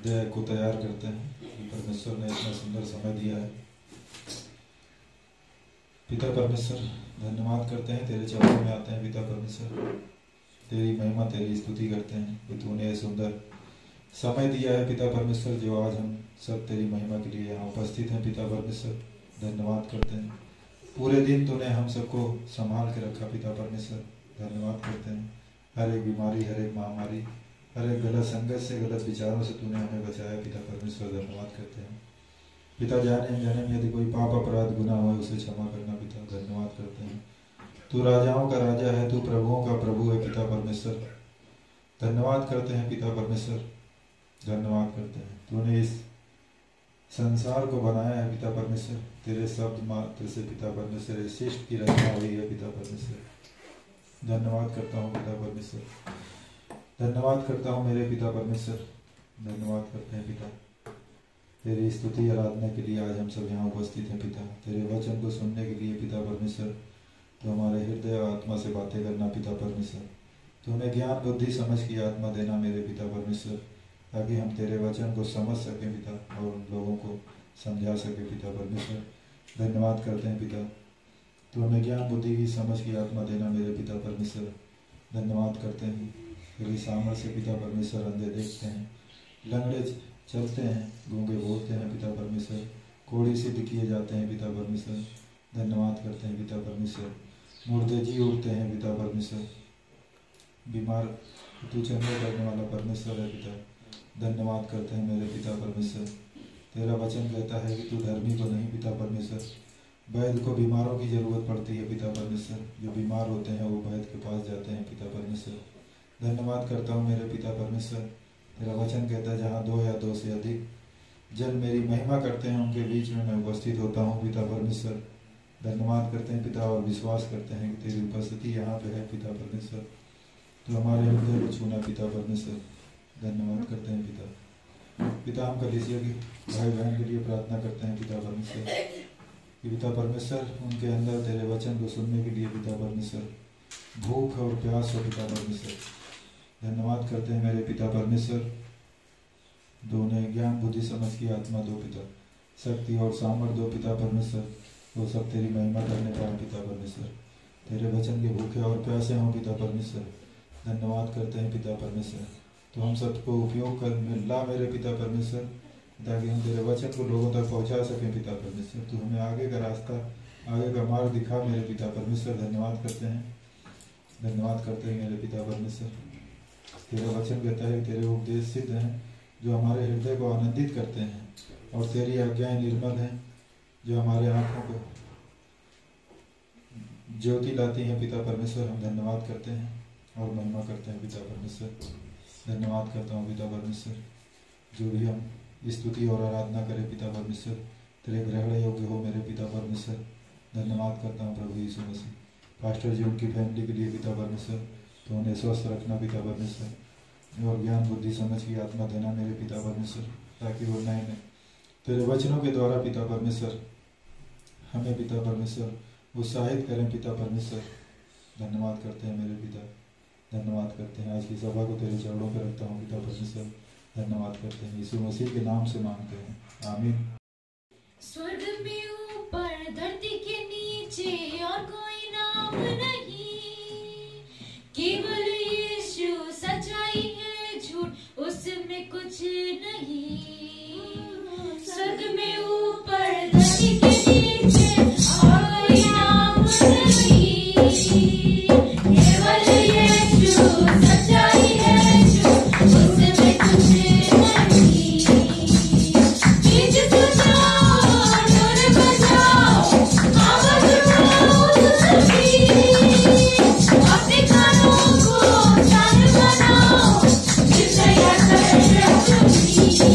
हृदय को तैयार करते हैं कि परमेश्वर ने इतना सुंदर समय दिया है। पिता परमेश्वर धन्यवाद करते हैं, तेरे चरणों में आते हैं। पिता परमेश्वर तेरी महिमा तेरी स्तुति करते हैं कि तूने सुंदर समय दिया है पिता परमेश्वर, जो आज हम सब तेरी महिमा के लिए यहाँ उपस्थित हैं। पिता परमेश्वर धन्यवाद करते हैं, पूरे दिन तूने हम सबको संभाल के रखा। पिता परमेश्वर धन्यवाद करते हैं, हर एक बीमारी, हर एक महामारी, हर एक गलत संगत से, गलत विचारों से तूने हमें बचाया। पिता परमेश्वर धन्यवाद करते हैं। पिता जाने अनजाने में यदि कोई पाप अपराध गुनाह हो उसे क्षमा करना। पिता धन्यवाद करते हैं, तू राजाओं का राजा है, तू प्रभुओं का प्रभु है। पिता परमेश्वर धन्यवाद करते हैं। पिता परमेश्वर धन्यवाद करते हैं, तूने इस संसार को बनाया है। पिता परमेश्वर तेरे शब्द मात्र से पिता परमेश्वर इस सृष्टि की रचना हुई है। पिता परमेश्वर धन्यवाद करता हूँ। पिता परमेश्वर धन्यवाद करता हूँ मेरे पिता परमेश्वर, धन्यवाद करते हैं पिता तेरी स्तुति आराधना के लिए आज हम सब यहाँ उपस्थित हैं। पिता तेरे वचन को सुनने के लिए पिता परमेश्वर तो हमारे हृदय और आत्मा से बातें करना। पिता परमेश्वर तो हमें ज्ञान बुद्धि समझ की आत्मा देना मेरे पिता परमेश्वर, ताकि हम तेरे वचन को समझ सकें पिता और लोगों को समझा सके। पिता परमेश्वर धन्यवाद करते हैं पिता, तो हमें ज्ञान बुद्धि की समझ की आत्मा देना मेरे पिता परमेश्वर। धन्यवाद करते हैं तेरी सामर्थ्य से पिता परमेश्वर, अंधे देखते हैं, लंगड़े चलते हैं, गूंगे बोलते हैं। पिता परमेश्वर कोढ़ी सिद्ध किए जाते हैं। पिता परमेश्वर धन्यवाद करते हैं पिता परमेश्वर, मुर्दे जी उठते हैं। पिता परमेश्वर बीमार तू चंगे करने वाला परमेश्वर है। पिता धन्यवाद करते हैं मेरे पिता परमेश्वर, तेरा वचन कहता है कि तू धर्मी को नहीं पिता परमेश्वर, वैद्य को बीमारों की जरूरत पड़ती है। पिता परमेश्वर जो बीमार होते हैं वो वैद्य के पास जाते हैं। पिता परमेश्वर धन्यवाद करता हूँ मेरे पिता परमेश्वर, तेरा वचन कहता है जहाँ दो या दो से अधिक जन मेरी महिमा करते हैं उनके बीच में मैं उपस्थित होता हूँ। पिता परमेश्वर धन्यवाद करते हैं पिता और विश्वास करते हैं कि तेरी उपस्थिति यहाँ पे है। पिता परमेश्वर तो हमारे हृदय को छूना। पिता परमेश्वर धन्यवाद करते हैं पिता। पिता हम कलीसिया के भाई बहन के लिए प्रार्थना करते हैं। पिता परमेश्वर कि पिता परमेश्वर उनके अंदर तेरे वचन को सुनने के लिए पिता परमेश्वर भूख और प्यास हो। पिता परमेश्वर धन्यवाद करते हैं मेरे पिता परमेश्वर, दोनों ज्ञान बुद्धि समझ की आत्मा दो पिता, शक्ति और सामर्थ्य दो पिता परमेश्वर, वो सब तेरी महिमा करने पाए। पिता परमेश्वर तेरे वचन के भूखे और प्यासे हों। पिता परमेश्वर धन्यवाद करते हैं पिता परमेश्वर, तो हम सबको उपयोग कर ला मेरे पिता परमेश्वर, ताकि हम तेरे वचन को लोगों तक पहुंचा सकें। पिता परमेश्वर तू हमें आगे का रास्ता, आगे का मार्ग दिखा मेरे पिता परमेश्वर। धन्यवाद करते हैं, धन्यवाद करते हैं मेरे पिता परमेश्वर, तेरा वचन कहता है तेरे उपदेश सिद्ध हैं जो हमारे हृदय को आनंदित करते हैं, और तेरी आज्ञाएं निर्मल हैं जो हमारे आंखों को ज्योति लाती हैं। पिता परमेश्वर हम धन्यवाद करते हैं और महिमा करते हैं। पिता परमेश्वर धन्यवाद करता हूँ पिता परमेश्वर, जो भी हम स्तुति और आराधना करें पिता परमेश्वर तेरे ग्रहण योग्य हो मेरे पिता परमेश्वर। धन्यवाद करता हूँ प्रभु यीशु मसीह, पास्टर जी उनकी फैमिली के लिए पिता परमेश्वर, तो उन्हें स्वस्थ रखना पिता परमेश्वर, और ज्ञान बुद्धि समझ की आत्मा देना मेरे पिता परमेश्वर, ताकि वो नए नए तेरे वचनों के द्वारा पिता परमेश्वर हमें पिता परमेश्वर उत्साहित करें। पिता परमेश्वर धन्यवाद करते हैं मेरे पिता, धन्यवाद करते हैं। आज की सभा को तेरे चरणों पर रखता हूँ पिता परमेश्वर, धन्यवाद करते हैं यीशु मसीह के नाम से मांगते हैं, आमीन। स्वर्ग में ऊपर धरती के नीचे और कोई नाम नहीं, केवल यीशु सच्चाई है, झूठ उसमें कुछ नहीं। स्वर्ग में ऊपर धरती के नीचे और कोई नाम नहीं, केवल यीशु सच्चाई है, झूठ उसमें कुछ नहीं। बीच सुनाओ ढोल बजाओ आवाज उठाओ सभी, अपने कानों को शान बनाओ, जिसया कर रखी।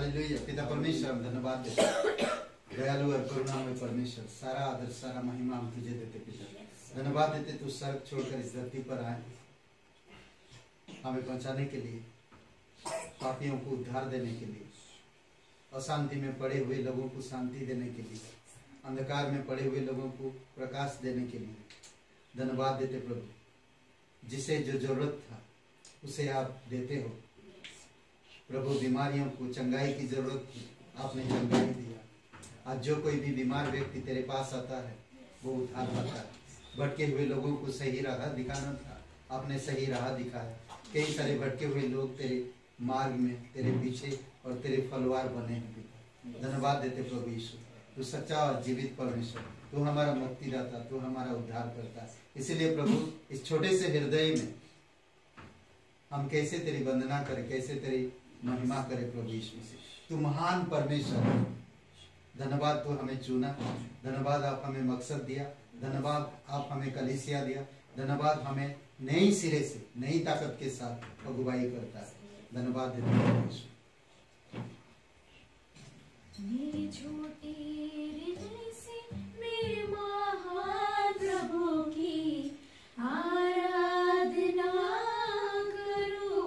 हालेलुया। पिता परमेश्वर हम धन्यवाद देते हैं, दयालु और करुणामय परमेश्वर, सारा आदर सारा महिमा हम तुझे देते पिता। धन्यवाद देते तू स्वर्ग छोड़कर इस धरती पर आए हमें पहुंचाने के लिए, पापियों को उद्धार देने के लिए, अशांति में पड़े हुए लोगों को शांति देने के लिए, अंधकार में पड़े हुए लोगों को प्रकाश देने के लिए धन्यवाद देते प्रभु। जिसे जो जरूरत था उसे आप देते हो प्रभु। बीमारियों को चंगाई की जरूरत थी, आपने चंगाई दिया। आज जो कोई भी बीमार व्यक्ति तेरे पास आता है वो उद्धार पाता है। भटके हुए लोगों को सही राह दिखाना था, आपने सही राह दिखाया। कई सारे भटके हुए लोग तेरे मार्ग में तेरे पीछे और तेरे फलवार बने हैं। धन्यवाद देते प्रभु यीशु, तू सच्चा और जीवित परमेश्वर, तू हमारा मुक्तिदाता, तू हमारा उद्धार करता है। इसीलिए प्रभु इस छोटे से हृदय में हम कैसे तेरी वंदना करें, कैसे तेरी महिमा करें प्रभु यीशु से। तू महान परमेश्वर, धन्यवाद तू हमें चुना, धन्यवाद आप हमें मकसद दिया, धन्यवाद आप हमें कलीसिया दिया, धन्यवाद हमें नई सिरे से नई ताकत के साथ अगुवाई करता है। धन्यवाद देते हैं परमेश्वर। मेरे छोटे हृदय से मेरे महान प्रभु की आराधना करो।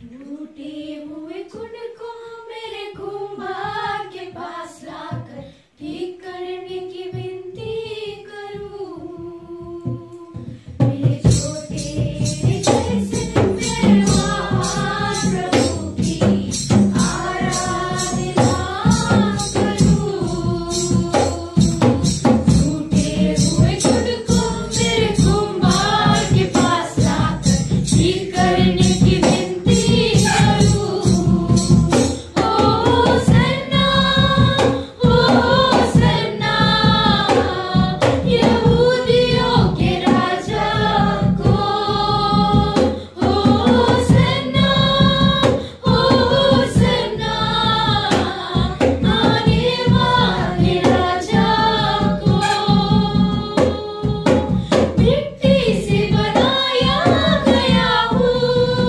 टूटे हुए कुंड को मेरे कुम्हार के पास लाकर ठीक करने की विनती करूं। मेरे छोटे हृदय से मेरे महान प्रभु की आराधना करूं। टूटे हुए कुंड को मेरे कुम्हार के पास लाकर ठीक करने की विनती करूं। ओ सन्ना यहूदियों के राजा को, ओ सन्ना आने वाले राजा को। मिट्टी से बनाया गया हूँ,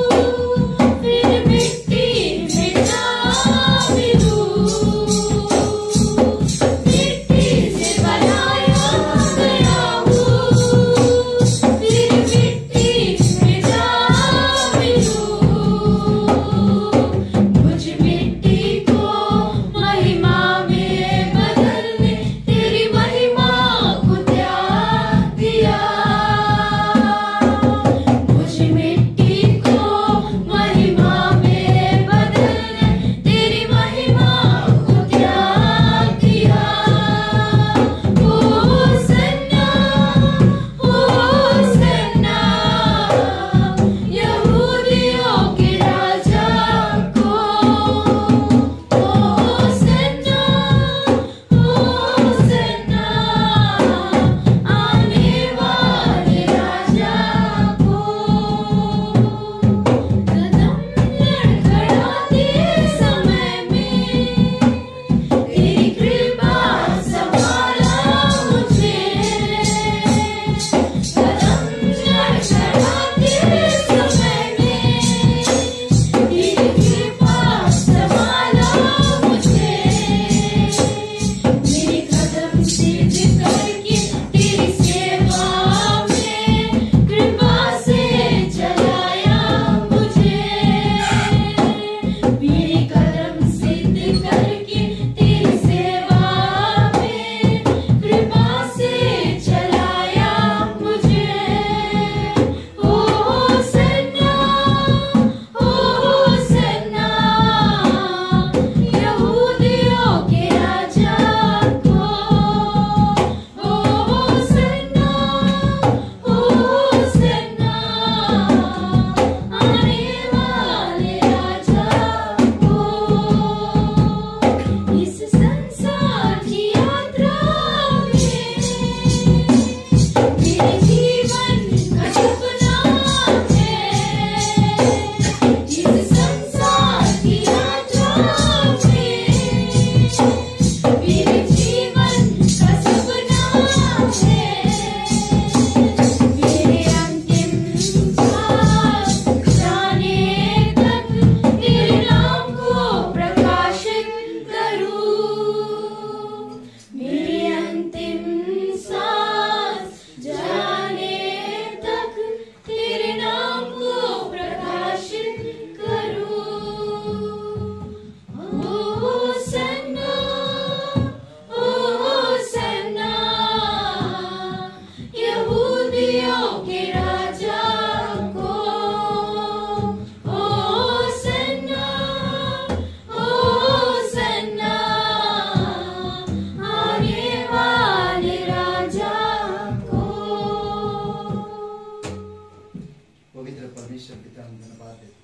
परमेश्वर पिता हम धन्यवाद देते।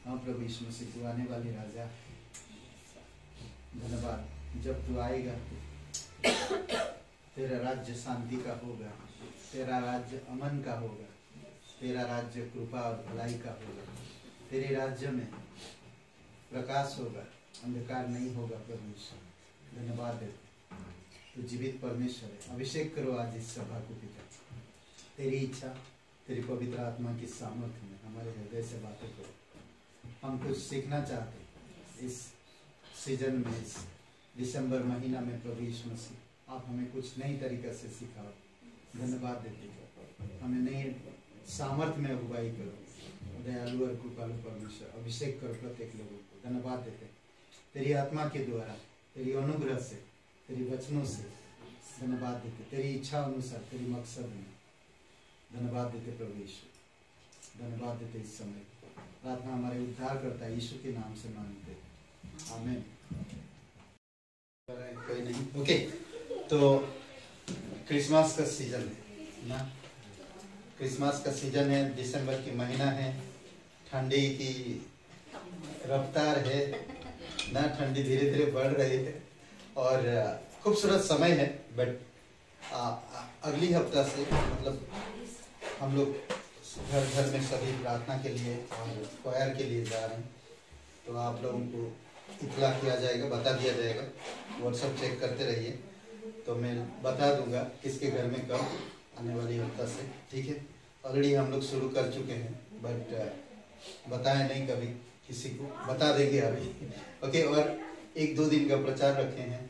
हाँ प्रभु यीशु मसीह, तू आने वाली राजा, धन्यवाद। जब तू आएगा तेरा राज्य शांति का होगा, तेरा राज्य अमन का होगा, तेरा राज्य कृपा और भलाई का होगा। तेरे राज्य में प्रकाश होगा, अंधकार नहीं होगा। प्रभु यीशु धन्यवाद देते, तो जीवित परमेश्वर है। अभिषेक करो आज इस सभा को पिता, तेरी इच्छा, तेरी पवित्र आत्मा की सामर्थ्य में हमारे हृदय से बातें करो। हम कुछ सीखना चाहते हैं इस सीजन में, इस दिसंबर महीना में। प्रभु यीशु मसीह, आप हमें कुछ नई तरीके से सिखाओ। धन्यवाद देते हैं, हमें नई सामर्थ्य में अगुवाई करो। दयालु और कृपालु परमेश्वर, अभिषेक करो प्रत्येक लोगों को। धन्यवाद देते हैं तेरी आत्मा के द्वारा, तेरी अनुग्रह से, तेरी वचनों से। धन्यवाद देते तेरी इच्छा अनुसार, तेरी मकसद में। धन्यवाद देते प्रभु यीशु, धन्यवाद देते इस समय। प्रार्थना हमारे उद्धार करता यीशु के नाम से मांगते, आमीन। कोई नहीं, ओके। तो क्रिसमस का सीजन है ना, क्रिसमस का सीजन है, दिसंबर की महीना है, ठंडी की रफ्तार है ना, ठंडी धीरे धीरे बढ़ रही है और खूबसूरत समय है। बट अगली हफ्ता से मतलब हम लोग घर घर में सभी प्रार्थना के लिए और क्वायर के लिए जा रहे हैं। तो आप लोगों को इतला किया जाएगा, बता दिया जाएगा। व्हाट्सएप चेक करते रहिए, तो मैं बता दूंगा किसके घर में कब आने वाली हफ्ता से, ठीक है। ऑलरेडी हम लोग शुरू कर चुके हैं, बट बताए नहीं कभी किसी को, बता देंगे अभी, ओके। और 1-2 दिन का प्रचार रखे हैं,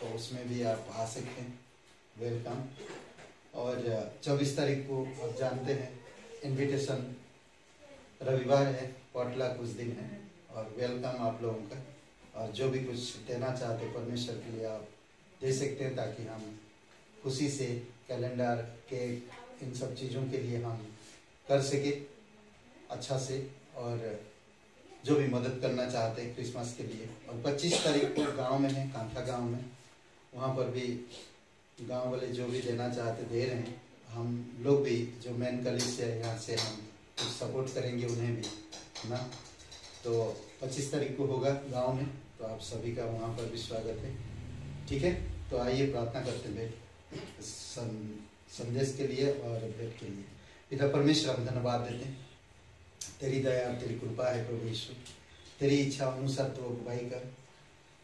तो उसमें भी आप आ सकते हैं, वेलकम। और 24 तारीख को आप जानते हैं इनविटेशन, रविवार है, पॉटलक उस दिन है, और वेलकम आप लोगों का। और जो भी कुछ देना चाहते परमेश्वर के लिए आप दे सकते हैं, ताकि हम खुशी से कैलेंडर, केक, इन सब चीज़ों के लिए हम कर सके अच्छा से। और जो भी मदद करना चाहते हैं क्रिसमस के लिए। और 25 तारीख को गांव में है, कांथा गांव में, वहाँ पर भी गांव वाले जो भी देना चाहते दे रहे हैं। हम लोग भी जो मेन कलीसिया है यहाँ से, हम कुछ सपोर्ट करेंगे उन्हें भी ना। तो 25 तारीख को होगा गांव में, तो आप सभी का वहाँ पर भी स्वागत है, ठीक है। तो आइए प्रार्थना करते हैं संदेश के लिए और भेंट के लिए। पिता परमेश्वर, हम धन्यवाद देते हैं, तेरी दया और तेरी कृपा है प्रभु यीशु। तेरी इच्छा अनुसार तो अगुवाई कर,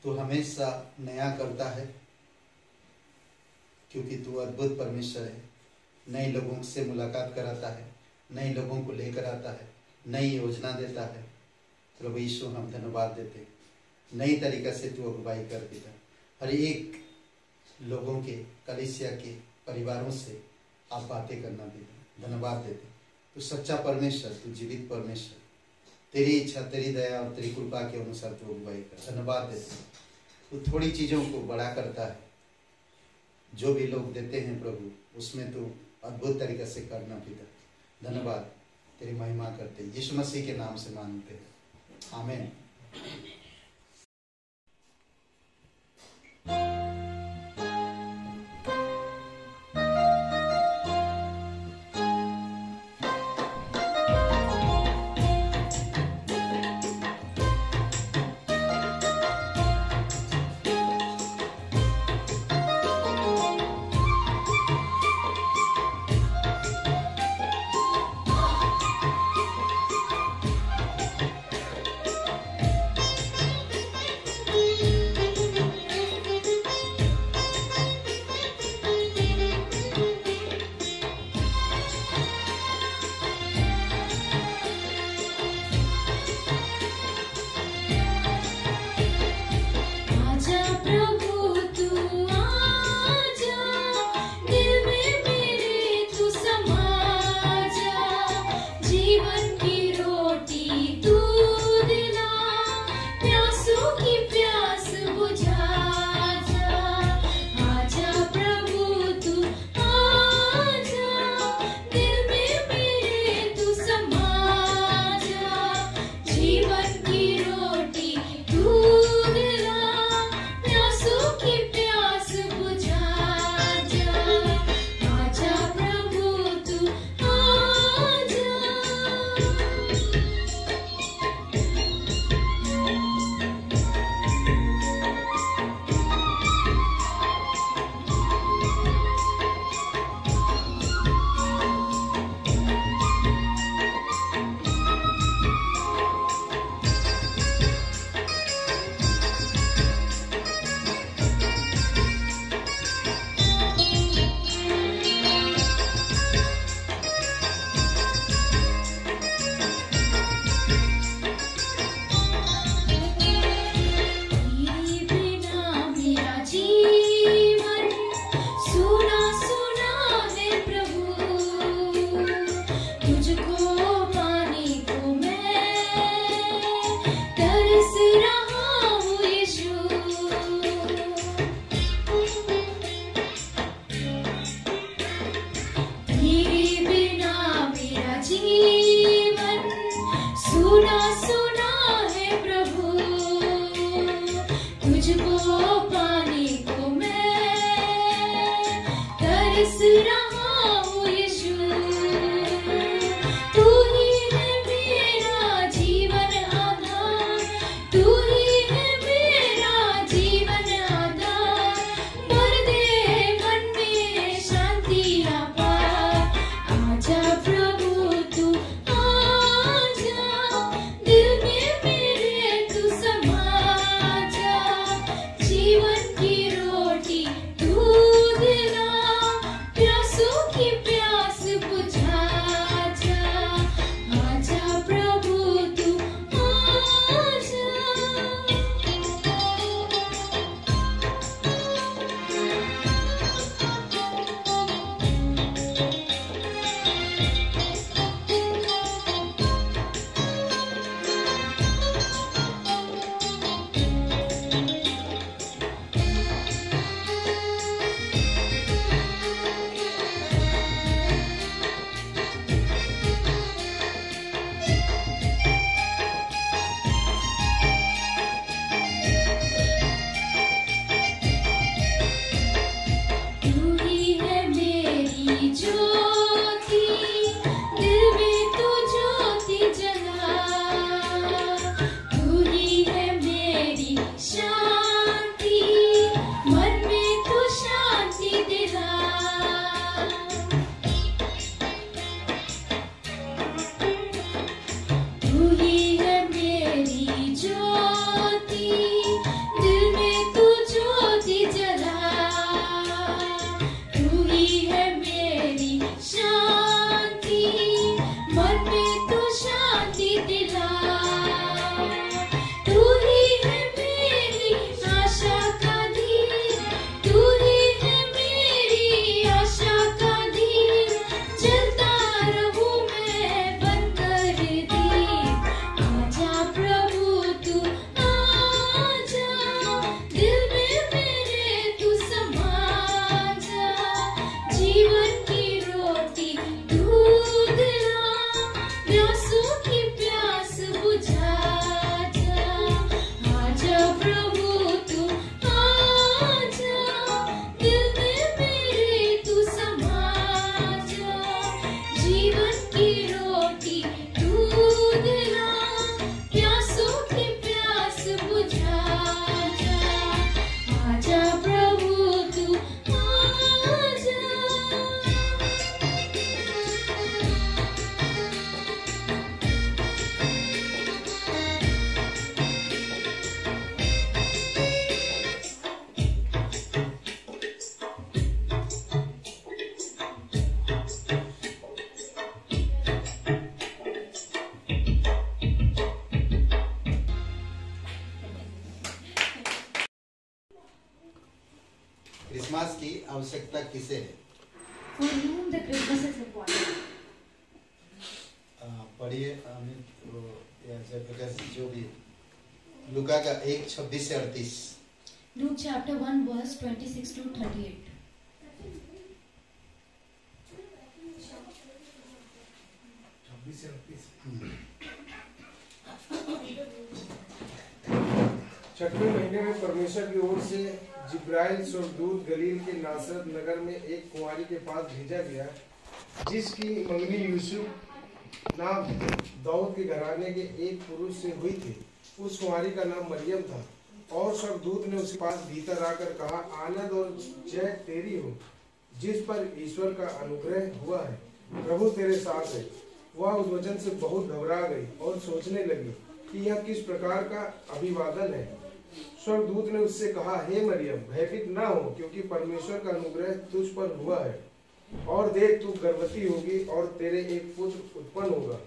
तू हमेशा नया करता है, क्योंकि तू अद्भुत परमेश्वर है। नए लोगों से मुलाकात कराता है, नए लोगों को लेकर आता है, नई योजना देता है। प्रभु यीशु, हम धन्यवाद देते हैं, नई तरीका से तू अगुवाई कर पिता। हर एक लोगों के, कलीसिया के परिवारों से आप बातें करना पिता। धन्यवाद देते, तू सच्चा परमेश्वर, तू जीवित परमेश्वर। तेरी इच्छा, तेरी दया और तेरी कृपा के अनुसार तू अगुवाई कर। धन्यवाद देते, तू थोड़ी चीज़ों को बड़ा करता है। जो भी लोग देते हैं प्रभु, उसमें तू अद्भुत तरीके से करना पिता। धन्यवाद, तेरी महिमा करते यीशु मसीह के नाम से मांगते हैं, आमीन। क्रिसमस की आवश्यकता किसे है? For whom the Christmas is important? पढ़िए अमित वो या जयप्रकाश जो भी लूका का 1:26 से 38। Luke chapter 1 verse 26 to 38. छठवें महीने में परमेश्वर की ओर से जिब्राइल स्वर्गदूत गलील के नासरत नगर में एक कुंवारी के पास भेजा गया, जिसकी मंगनी यूसुफ नाम दाऊद के घराने के एक पुरुष से हुई थी। उस कुंवारी का नाम मरियम था। और स्वर्गदूत ने उसके पास भीतर आकर कहा, आनंद और जय तेरी हो, जिस पर ईश्वर का अनुग्रह हुआ है, प्रभु तेरे साथ है। वह उस वचन से बहुत घबरा गई और सोचने लगी कि यह किस प्रकार का अभिवादन है। स्वर्गदूत ने उससे कहा, हे मरियम, भयभीत न हो, क्योंकि परमेश्वर का अनुग्रह तुझ पर हुआ है। और देख, तू गर्भवती होगी और तेरे एक पुत्र उत्पन्न होगा।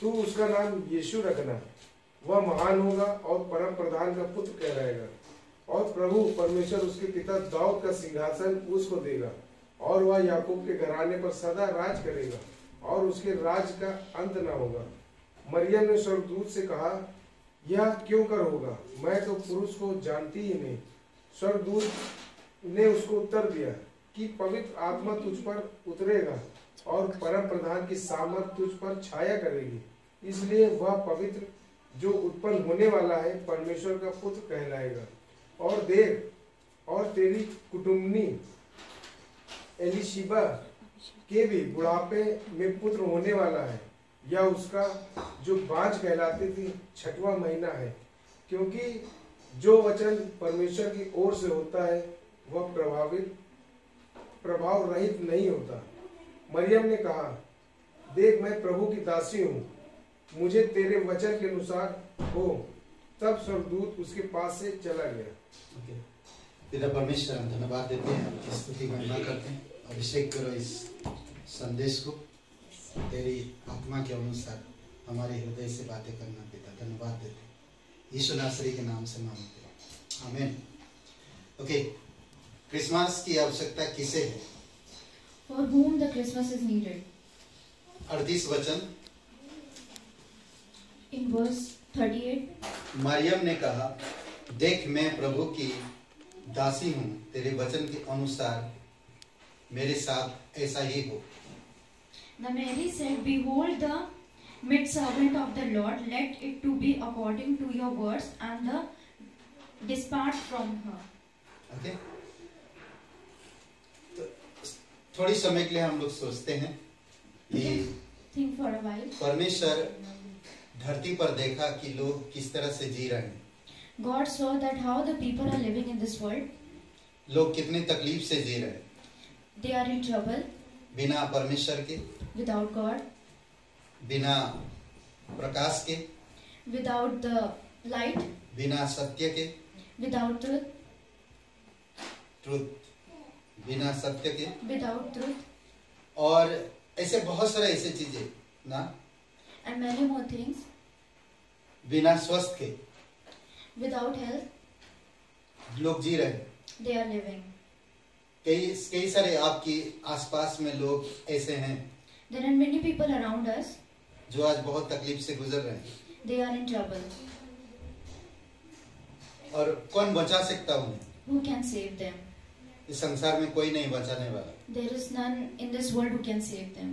तू उसका नाम यीशु रखना। वह महान होगा और परम प्रधान का पुत्र कहलाएगा। और प्रभु परमेश्वर उसके पिता दाऊद का सिंहासन उसको देगा, और वह याकूब के घराने पर सदा राज करेगा, और उसके राज का अंत न होगा। मरियम ने स्वर्गदूत से कहा, यह क्यों कर होगा? मैं तो पुरुष को जानती ही नहीं। स्वर्गदूत ने उसको उत्तर दिया कि पवित्र आत्मा तुझ पर उतरेगा और परम प्रधान की सामर्थ तुझ पर छाया करेगी। इसलिए वह पवित्र जो उत्पन्न होने वाला है परमेश्वर का पुत्र कहलाएगा। और देख, और तेरी कुटुम्बनी एलिशिबा के भी बुढ़ापे में पुत्र होने वाला है। यह उसका जो बाँझ कहलाती थी 6वां महीना है, क्योंकि जो वचन परमेश्वर की ओर से होता है वह प्रभाव रहित नहीं होता। मरियम ने कहा, देख, मैं प्रभु की दासी हूँ, मुझे तेरे वचन के अनुसार हो। तब स्वर्गदूत उसके पास से चला गया। पिता परमेश्वर, हम धन्यवाद देते हैं, आपकी स्तुति महिमा करते हैं। अभिषेक करो इस संदेश को, तेरी आत्मा के अनुसार हमारे हृदय से बातें करना। पिता धन्यवाद देते हैं, यीशु नासरी के नाम से मांगते हैं, आमीन। ओके, क्रिसमस की आवश्यकता किसे है? For whom the Christmas is needed? 38 वचन। In verse 38, मरियम ने कहा, देख, मैं प्रभु की दासी हूँ, तेरे वचन के अनुसार मेरे साथ ऐसा ही हो। the Mary said, behold the maidservant of the Lord, let it to be according to your words, and the depart from her. Okay, तो थोड़ी समय के लिए हम लोग सोचते हैं कि Think for a while. परमेश्वर धरती पर देखा कि लोग किस तरह से जी रहे हैं, God saw that how the people are living in this world. लोग कितनी तकलीफ से जी रहे हैं, They are in trouble बिना परमेश्वर के, without God, बिना प्रकाश के, without the light, बिना सत्य के, without truth, बिना सत्य के, without truth, और ऐसे बहुत सारे ऐसे चीजें ना, and many more things, बिना स्वस्थ के without health, लोग जी रहे हैं। they are living. कई सारे आपके आसपास में लोग ऐसे हैं There are many people around us, जो आज बहुत तकलीफ से गुजर रहे हैं, they are in trouble. और कौन बचा सकता उन्हें? Who can save them? इस संसार में कोई नहीं बचाने वाला, There is none in this world who can save them.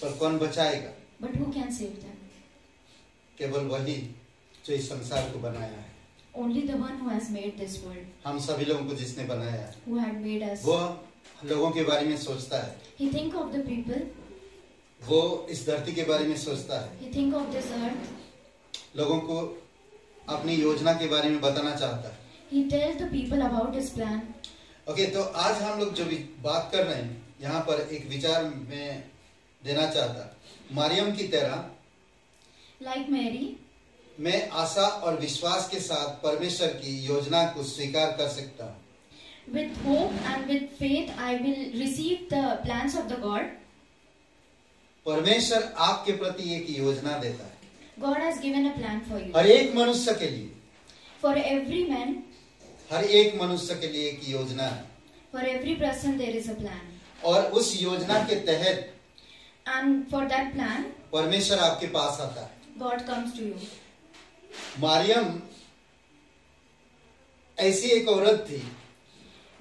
पर कौन बचाएगा? But who can save them? केवल वही जो इस संसार को बनाया है, Only the one who has made this world, हम सभी लोगों को जिसने बनाया है, who had made us. वो लोगों के बारे में सोचता है, He think of the people, वो इस धरती के बारे में सोचता है, he think of this earth, लोगों को अपनी योजना के बारे में बताना चाहता है। he tells the people about his plan. Okay, तो आज हम लोग जो भी बात कर रहे हैं, यहाँ पर एक विचार में देना चाहता, मरियम की तरह Like Mary, मैं आशा और विश्वास के साथ परमेश्वर की योजना को स्वीकार कर सकता हूँ। with hope and with faith, I will receive the plans of the God. परमेश्वर आपके प्रति एक योजना देता है, God has given a plan for you. हर एक मनुष्य के लिए, For every man, हर एक मनुष्य के लिए एक योजना है। For every person there is a plan. और उस योजना के तहत And for that plan, परमेश्वर आपके पास आता है. God comes to you. Maryam ऐसी एक औरत थी,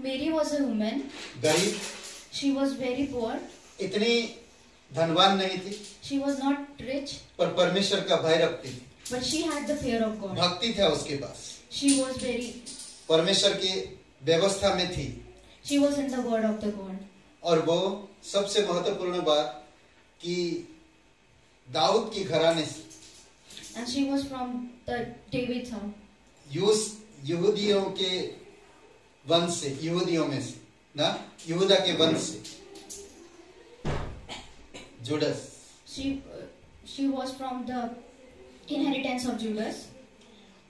Mary was a woman. गरीब, She was very poor. इतनी धनवान नहीं थी, She was not rich, पर परमेश्वर का भय रखती थी. but she had the fear of God. भक्ति था उसके पास, She was परमेश्वर की व्यवस्था में थी. she was in the word of the God. और वो सबसे महत्वपूर्ण बात कि दाऊद की घराने से, And she was from the David's house. यहूदियों के वंश से, यहूदियों में से ना, यहूदा के वंश से, जुडस. She was from the inheritance of Judas.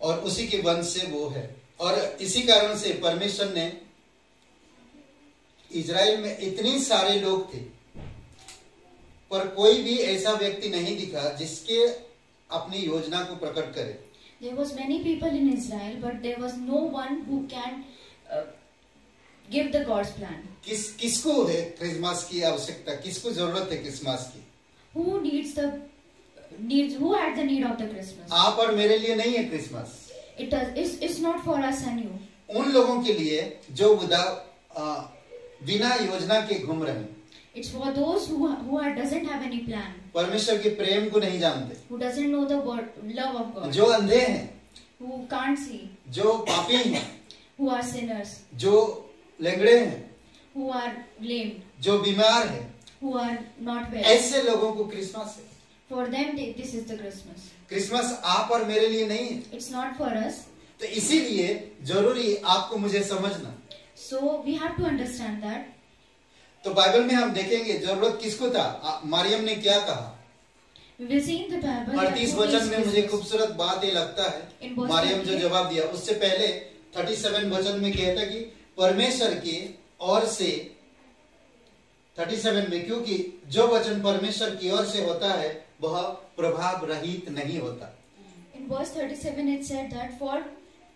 और उसी के वंश से वो है. और इसी कारण से परमेश्वर ने, इजराइल में इतने सारे लोग थे पर कोई भी ऐसा व्यक्ति नहीं दिखा जिसके अपनी योजना को प्रकट करे. There was many people in Israel, but there was no one who can give the God's plan. किसको है क्रिसमस की आवश्यकता, किसको जरूरत है क्रिसमस की? Who had the need of the Christmas? आप और मेरे लिए नहीं है Christmas. It's not for us and you. उन लोगों के लिए जो बिना योजना के घूम रहे हैं. It's for those who doesn't have any plan. परमेश्वर के प्रेम को नहीं जानते, Who doesn't know the love of God. जो अंधे हैं, Who can't see. जो पापी हैं, Who are sinners. जो लंगड़े हैं, Who are lame. जो बीमार हैं, Who are not well. ऐसे लोगों को क्रिसमस है. For them, this is the Christmas. Christmas आप और मेरे लिए नहीं है. It's not for us. तो इसीलिए जरूरी आपको मुझे समझना. So we have to understand that. तो बाइबल में हम देखेंगे जरूरत किसको था. मरियम ने क्या कहा. We will see in the Bible. 38 वचन में मुझे खूबसूरत बात ये लगता है, मरियम जो जवाब दिया. उससे पहले 37 वचन में कहता कि परमेश्वर की ओर से, 37 में, क्योंकि जो वचन परमेश्वर की ओर से होता है वह प्रभाव रहित नहीं होता. In verse 37 it said that for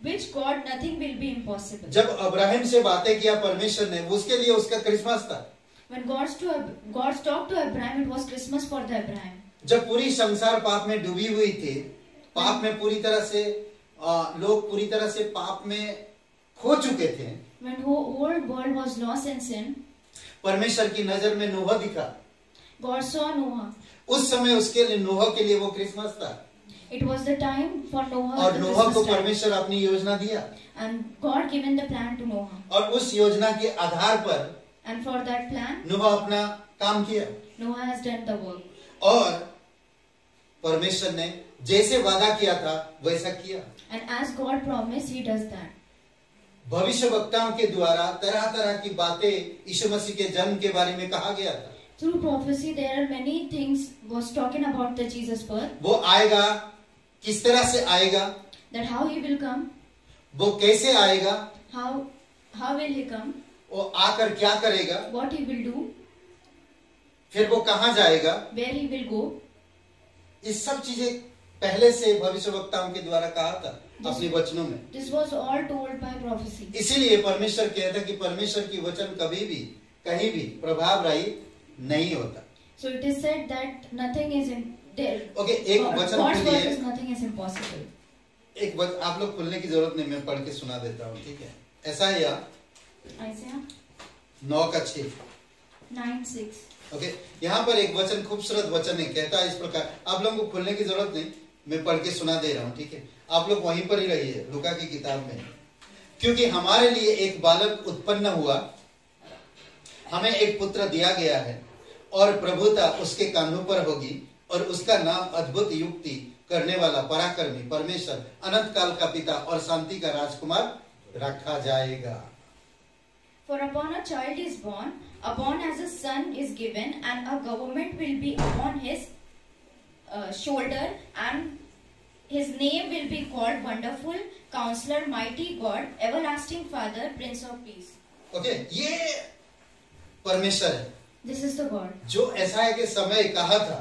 which God nothing will be impossible. जब अब्राहम से बातें किया परमेश्वर ने, उसके लिए उसका क्रिसमस था. When God talked to Abraham, it was Christmas for the Abraham. जब पूरी संसार पाप में डूबी हुई थी, पाप में पूरी तरह से लोग पूरी तरह से पाप में खो चुके थे. When whole world was lost in sin, परमेश्वर की नजर में नोह दिखा. God saw Noah. उस समय उसके लिए, नोह के लिए वो क्रिसमस था. It was the time for Noah. और नोह को परमेश्वर अपनी योजना दिया. And God given the plan to Noah. और उस योजना के आधार पर And for that plan, Noh अपना काम किया. Noah has done the work. और परमेश्वर ने जैसे वादा किया था वैसा किया. And as God promised, He does that. भविष्यवक्ताओं के द्वारा तरह तरह की बातें यीशु मसीह के जन्म के बारे में कहा गया था. Through prophecy, there are many things was talking about the Jesus birth. वो आएगा, किस तरह से आएगा, That how He will come. वो कैसे आएगा, How will He come. वो आकर क्या करेगा, What He will do. फिर वो कहाँ जाएगा. Where He will go. इस सब चीजें पहले से भविष्यवक्ताओं के द्वारा कहा था अपने वचनों में. This was all told by prophecy. इसीलिए परमेश्वर कहता कि परमेश्वर की वचन कभी भी कहीं भी प्रभाव रहित नहीं होता. So it is said that nothing is in there. Okay, एक वचन God's के word लिए is nothing is impossible. एक वचन आप लोग खुलने की जरूरत नहीं, मैं पढ़ के सुना देता हूँ, ठीक है. ऐसा है या Isaiah 9:6. 9:6. ओके, यहाँ पर एक वचन, खूबसूरत वचन है, कहता है इस प्रकार. आप लोगों को खुलने की जरूरत नहीं, मैं पढ़ के सुना दे रहा हूँ, ठीक है. आप लोग वहीं पर ही रहिए, लूका की किताब में. क्योंकि हमारे लिए एक बालक उत्पन्न हुआ, हमें एक पुत्र दिया गया है और प्रभुता उसके कांधों पर होगी और उसका नाम अद्भुत युक्ति करने वाला, पराक्रमी, परमेश्वर, अनंत काल का पिता और शांति का राजकुमार रखा जाएगा. For upon a child is born, upon as a son is given, and a government will be upon his shoulder, and his name will be called Wonderful, Counselor, Mighty God, Everlasting Father, Prince of Peace. Okay, ये परमेश्वर है. This is the God. जो ऐसा है कि समय कहा था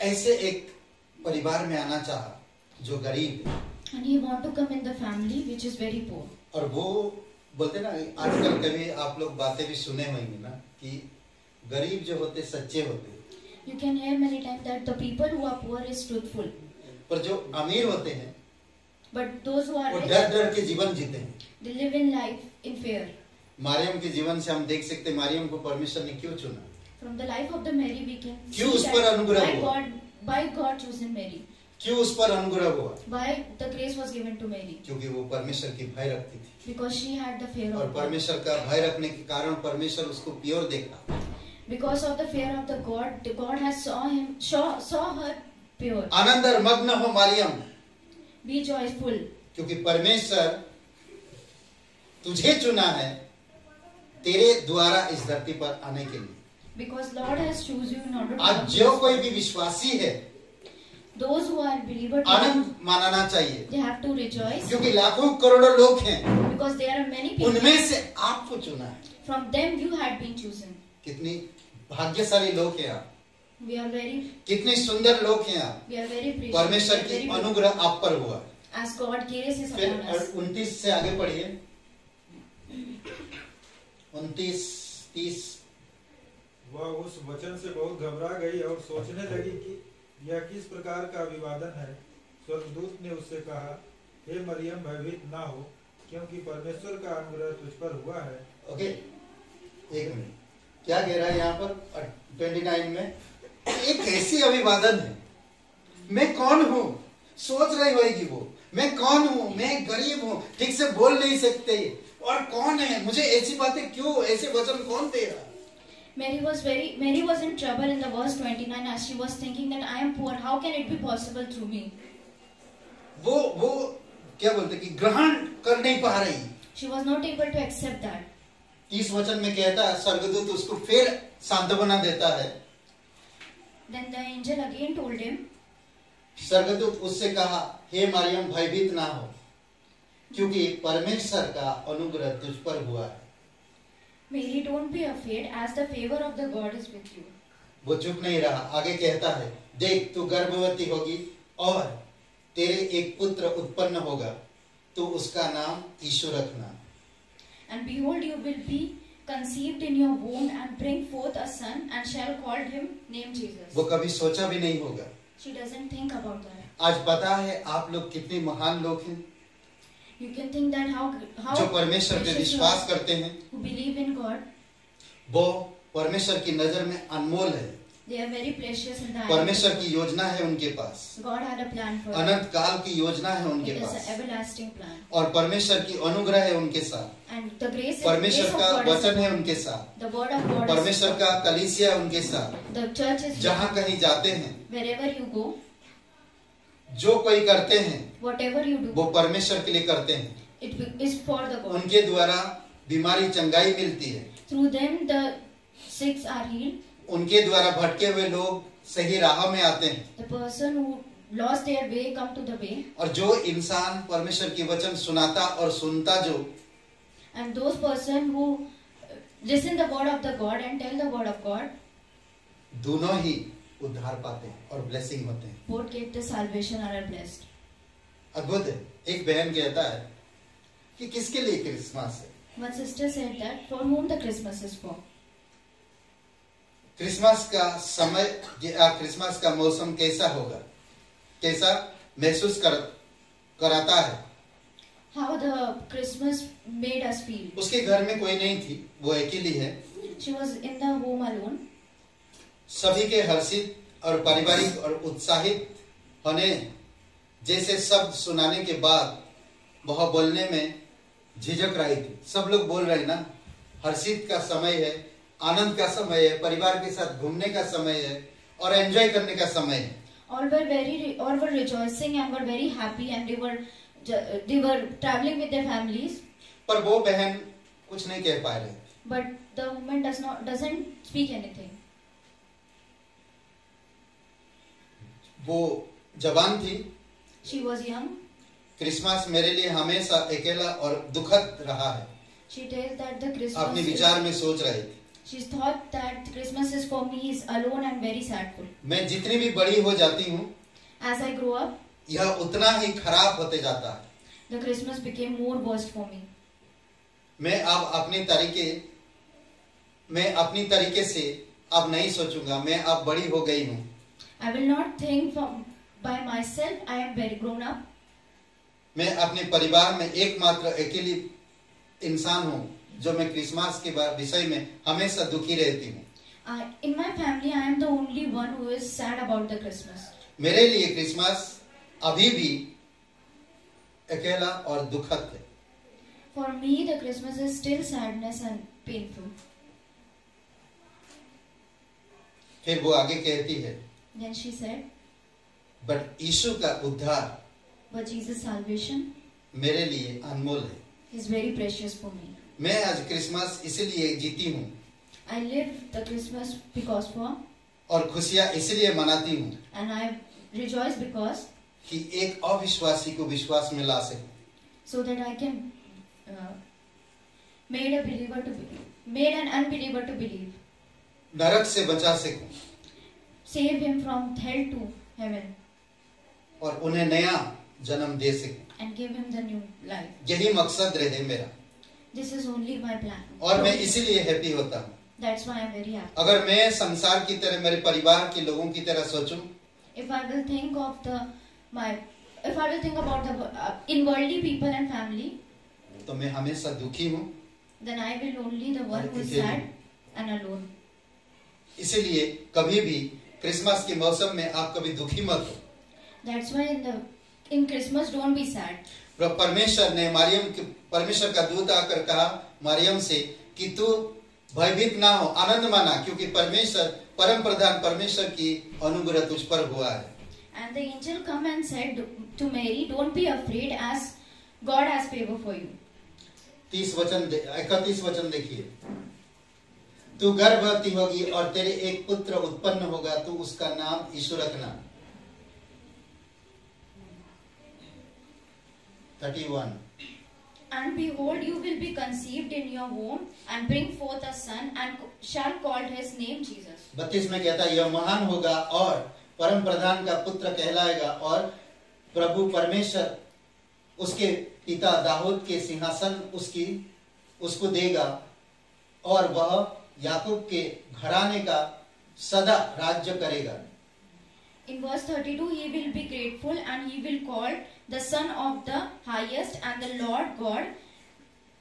ऐसे एक परिवार में आना चाहा जो गरीब है। And he want to come in the family which is very poor. और वो बोलते ना, आजकल कभी आप लोग बातें भी सुने होंगे ना कि गरीब जो होते सच्चे होते, You can hear many times that the people who are poor is truthful, पर जो अमीर होते हैं but those who are वो rich, डर डर के जीवन जीते हैं। they live in life in fear. मारियम के जीवन से हम देख सकते हैं मारियम को परमेश्वर ने क्यों चुना, From the life of the Mary, we can क्यों see उस पर that अनुग्रह हुआ? by God chosen Mary. क्यों उस पर अनुग्रह हुआ, Why the grace was given to Mary? क्योंकि वो परमेश्वर की भय रखती थी Because she had the fear और of God. परमेश्वर का भय रखने के कारण परमेश्वर उसको प्योर देखा। Because of the fear of the God has saw her pure. आनंद और मग्न हो मारियम, Be joyful, क्योंकि परमेश्वर तुझे चुना है तेरे द्वारा इस धरती पर आने के लिए। because Lord has chosen you in order to आज come जो to कोई us. भी विश्वासी है Those who are believers, आनंद मनाना चाहिए, they have to rejoice क्योंकि लाखों करोड़ों लोग हैं, because there are many people. उनमें से आपको चुना है। From them you had been chosen. कितनी भाग्यशाली लोग हैं आप, We are very, कितने सुंदर लोग हैं आप। we are very precious. परमेश्वर We are की very good. अनुग्रह आप पर हुआ। As God grace is फिर upon us. 29 से आगे पढ़िए, 29, 30। वह उस वचन से बहुत घबरा गई और सोचने लगी कि यह किस प्रकार का अभिवादन है। स्वर्गदूत ने उससे कहा, हे मरियम, भयभीत ना हो, क्योंकि परमेश्वर का अनुग्रह तुझ पर हुआ है। ओके, एक मिनट, क्या कह रहा है यहाँ पर 29 में? एक कैसी अभिवादन है, मैं कौन हूँ? सोच रही होगी वो, मैं कौन हूँ? मैं गरीब हूँ, ठीक से बोल नहीं सकते, और कौन है? मुझे ऐसी बातें क्यों, ऐसे वचन कौन दे रहा? Mary was in trouble in the verse 29 as she was thinking that I am poor. How can it be possible through me? वो क्या बोलते कि ग्रहण कर नहीं पा रही। She was not able to accept that. 30 वचन में कहता है, स्वर्गदूत उसको फिर सांत्वना देता है। Then the angel again told him, स्वर्गदूत उससे कहा, हे मरियम, भयभीत ना हो, क्योंकि परमेश्वर का अनुग्रह तुझ पर हुआ है। Mary, don't be afraid, as the favor of the God is with you. वो चुप नहीं रहा, आगे कहता है, देख तू गर्भवती होगी और तेरे एक पुत्र उत्पन्न होगा, तो उसका नाम यीशु रखना। And behold, you will be conceived in your womb and bring forth a son, and shall call him name Jesus. वो कभी सोचा भी नहीं होगा। She doesn't think about that. आज पता है आप लोग कितने महान लोग हैं, You can think that how जो परमेश्वर पे precious you विश्वास are करते हैं, who believe in God. वो परमेश्वर की नजर में अनमोल है। They are very precious in the eyes परमेश्वर of की योजना है उनके पास, God. God had a plan for them. अनंत काल की योजना है उनके It is pass, an everlasting plan. और परमेश्वर की अनुग्रह है उनके साथ, And the grace परमेश्वर of का God is वचन है upon. उनके साथ, The word of God परमेश्वर is का कलीसिया है उनके साथ। the church is जहाँ कहीं जाते हैं, wherever you go, जो कोई करते हैं, whatever you do, वो परमेश्वर के लिए करते हैं। it is for the God. उनके द्वारा बीमारी चंगाई मिलती है, Through them the sick are healed. उनके द्वारा भटके हुए लोग सही राह में आते हैं, The person who lost their way come to the way. और जो इंसान परमेश्वर की वचन सुनाता और सुनता जो, And those person who listen the word of the God and tell the word of God, दोनों ही उद्धार पाते हैं और ब्लेसिंग होते हैं। both get the salvation and are blessed. अद्भुत है। एक बहन कहता है कि किसके लिए क्रिसमस है? One sister said that for whom the Christmas is for. Christmas का समय या क्रिसमस का मौसम कैसा होगा, कैसा महसूस कराता है? How the Christmas made us feel. उसके घर में कोई नहीं थी, वो अकेली है। She was in the home alone. सभी के हर्षित और पारिवारिक और उत्साहित होने जैसे शब्द सुनाने के बाद वह बोलने में झिझक रही थी। सब लोग बोल रहे ना, हर्षित का समय है, आनंद का समय है, परिवार के साथ घूमने का समय है और एंजॉय करने का समय है। All were rejoicing and were very happy, and they were traveling with their families. पर वो बहन कुछ नहीं कह पा रहे। But the woman doesn't speak anything. वो जवान थी। She was young. क्रिसमस मेरे लिए हमेशा अकेला और दुखद रहा है, She tells that the अपने Christmas विचार में सोच रही थी। She thought that Christmas is for me is alone and very sadful. मैं जितनी भी बड़ी हो जाती हूँ, As I grew up, यह उतना ही खराब होते जाता है. the Christmas became more worst for me. मैं अब अपनी तरीके से अब नहीं सोचूंगा. मैं अब बड़ी हो गई हूँ. I will not think by myself. I am very grown up. मैं अपने परिवार में एकमात्र अकेली इंसान हूँ जो मैं क्रिसमस के विषय में हमेशा दुखी रहती हूँ. In my family, I am the only one who is sad about the Christmas. मेरे लिए क्रिसमस अभी भी अकेला और दुखद है. For me, the Christmas is still sadness and painful. फिर वो आगे कहती है, Then she said, बट यीशु का उद्धार but Jesus' salvation मेरे लिए अनमोल है. is very precious for me. मैं आज क्रिसमस इसलिए जीती हूँ I live the Christmas because for, और खुशियाँ इसलिए मनाती हूँ and I rejoice because, कि एक अविश्वासी को विश्वास में ला सकूं. so that I can made an unbeliever to believe, नरक से बचा सकूं save him from hell to heaven, और उन्हें नया जन्म दे सकूं. and give him the new life. यही मकसद रहे मेरा, This is only my plan. और मैं इसीलिए हैप्पी होता हूँ. That's why I'm very happy. अगर मैं संसार की तरह मेरे परिवार के लोगों की तरह सोचूं If I will think about the in worldly people and family, तो मैं हमेशा दुखी हूँ. then I will only the one who is sad and alone. इसीलिए कभी भी क्रिसमस के मौसम में आप कभी दुखी मत हो. That's why in Christmas don't be sad. परमेश्वर का दूत आकर कहा मरियम से कि तू भयभीत ना हो, आनंद माना, क्योंकि परमेश्वर परम प्रधान परमेश्वर की अनुग्रह तुझ पर हुआ है. And the angel come and said to Mary, don't be afraid, as God has favor for you. 31 वचन देखिए. तू गर्भवती होगी और तेरे एक पुत्र उत्पन्न होगा, तू उसका नाम यीशु रखना. 31. And behold, you will be conceived in your womb and bring forth a son, and shall call his name Jesus. 32 में कहता है यह महान होगा और परम प्रधान का पुत्र कहलाएगा, और प्रभु परमेश्वर उसके पिता दाऊद के सिंहासन उसको देगा, और वह याकूब के घराने का सदा राज्य करेगा. In verse 32, he will be grateful, and he will call the Son of the Highest, and the Lord God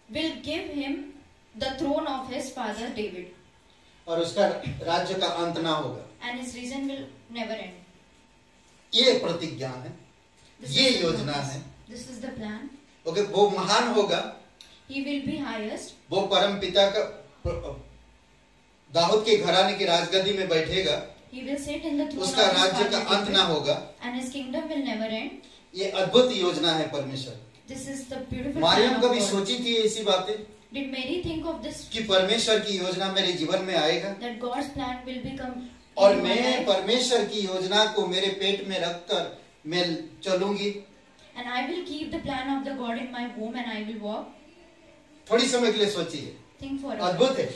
will give him the throne of his father David. और उसका राज्य का अंत ना होगा. And his reign will never end. ये प्रतिज्ञा है, ये योजना है. This is the plan. Okay, वो महान होगा, He will be highest. वो परम पिता का दाऊद के घराने की राजगद्दी में बैठेगा. He will sit in the throne उसका of his राज्य का father अंत ना David, होगा. and his kingdom will never end. ये अद्भुत योजना है परमेश्वर. This is the beautiful मारियम plan of कभी God. सोची थी ऐसी बातें Did Mary think of this, कि परमेश्वर की योजना मेरे जीवन में आएगा that God's plan will become और in my मैं life, परमेश्वर की योजना को मेरे पेट में रखकर मैं चलूंगी? and I will keep the plan of the God in my womb, and I will walk? थोड़ी समय के लिए सोचिए, Think for a अद्भुत है.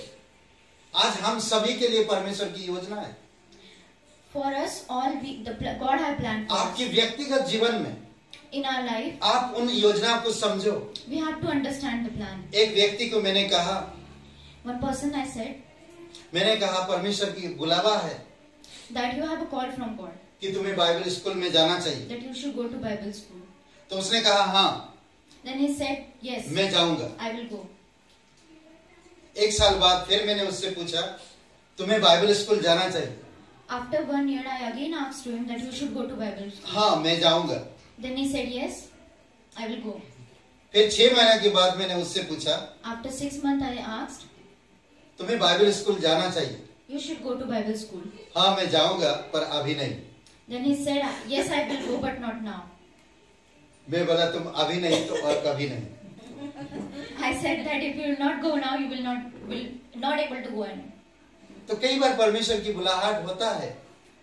आज हम सभी के लिए परमेश्वर की योजना है. For us all, God have planned for us. आपके व्यक्तिगत जीवन में In our life, आप उन योजना को समझो. we have to understand the plan. एक व्यक्ति को मैंने कहा मैंने कहा परमेश्वर की बुलावा है that you have a call from God, कि तुम्हें बाइबल स्कूल में जाना चाहिए. that you should go to Bible school. तो उसने कहा हाँ Then he said, yes, मैं जाऊंगा. I will go. एक साल बाद फिर मैंने उससे पूछा तुम्हें बाइबल स्कूल जाना चाहिए? After 1 year, I again asked him that you should go to Bible school. हाँ मैं जाऊंगा. Then he said, yes, I will go. फिर 6 महीने के बाद मैंने उससे पूछा After 6 months, I asked, तुम्हें बाइबल स्कूल जाना चाहिए? you should go to Bible school. हाँ मैं जाऊंगा पर अभी नहीं. Then he said, yes, I will go, but not now. मैं बोला तुम अभी नहीं तो और कभी नहीं. I said that if you will not go now, you will not able to go anymore. तो कई बार परमेश्वर की बुलाहट होता है,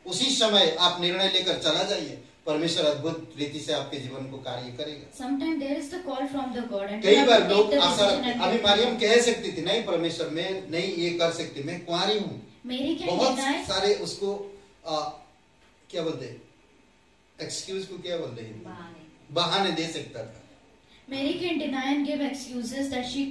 उसी समय आप निर्णय लेकर चला जाइए. परमेश्वर अद्भुत रीति से आपके जीवन को कार्य करेगा। Sometimes there is the call from the God and कई you have बार to लोग take the आशा decision रखते, and अभी get मारियम it. कह सकती थी नहीं परमेश्वर मैं नहीं ये कर सकती, मैं कुंवारी हूँ। Mary can बहुत deny. सारे उसको क्या बोलते हैं, एक्सक्यूज को क्या बोलते हैं, बहाने दे सकता था। Mary can deny and give excuses that she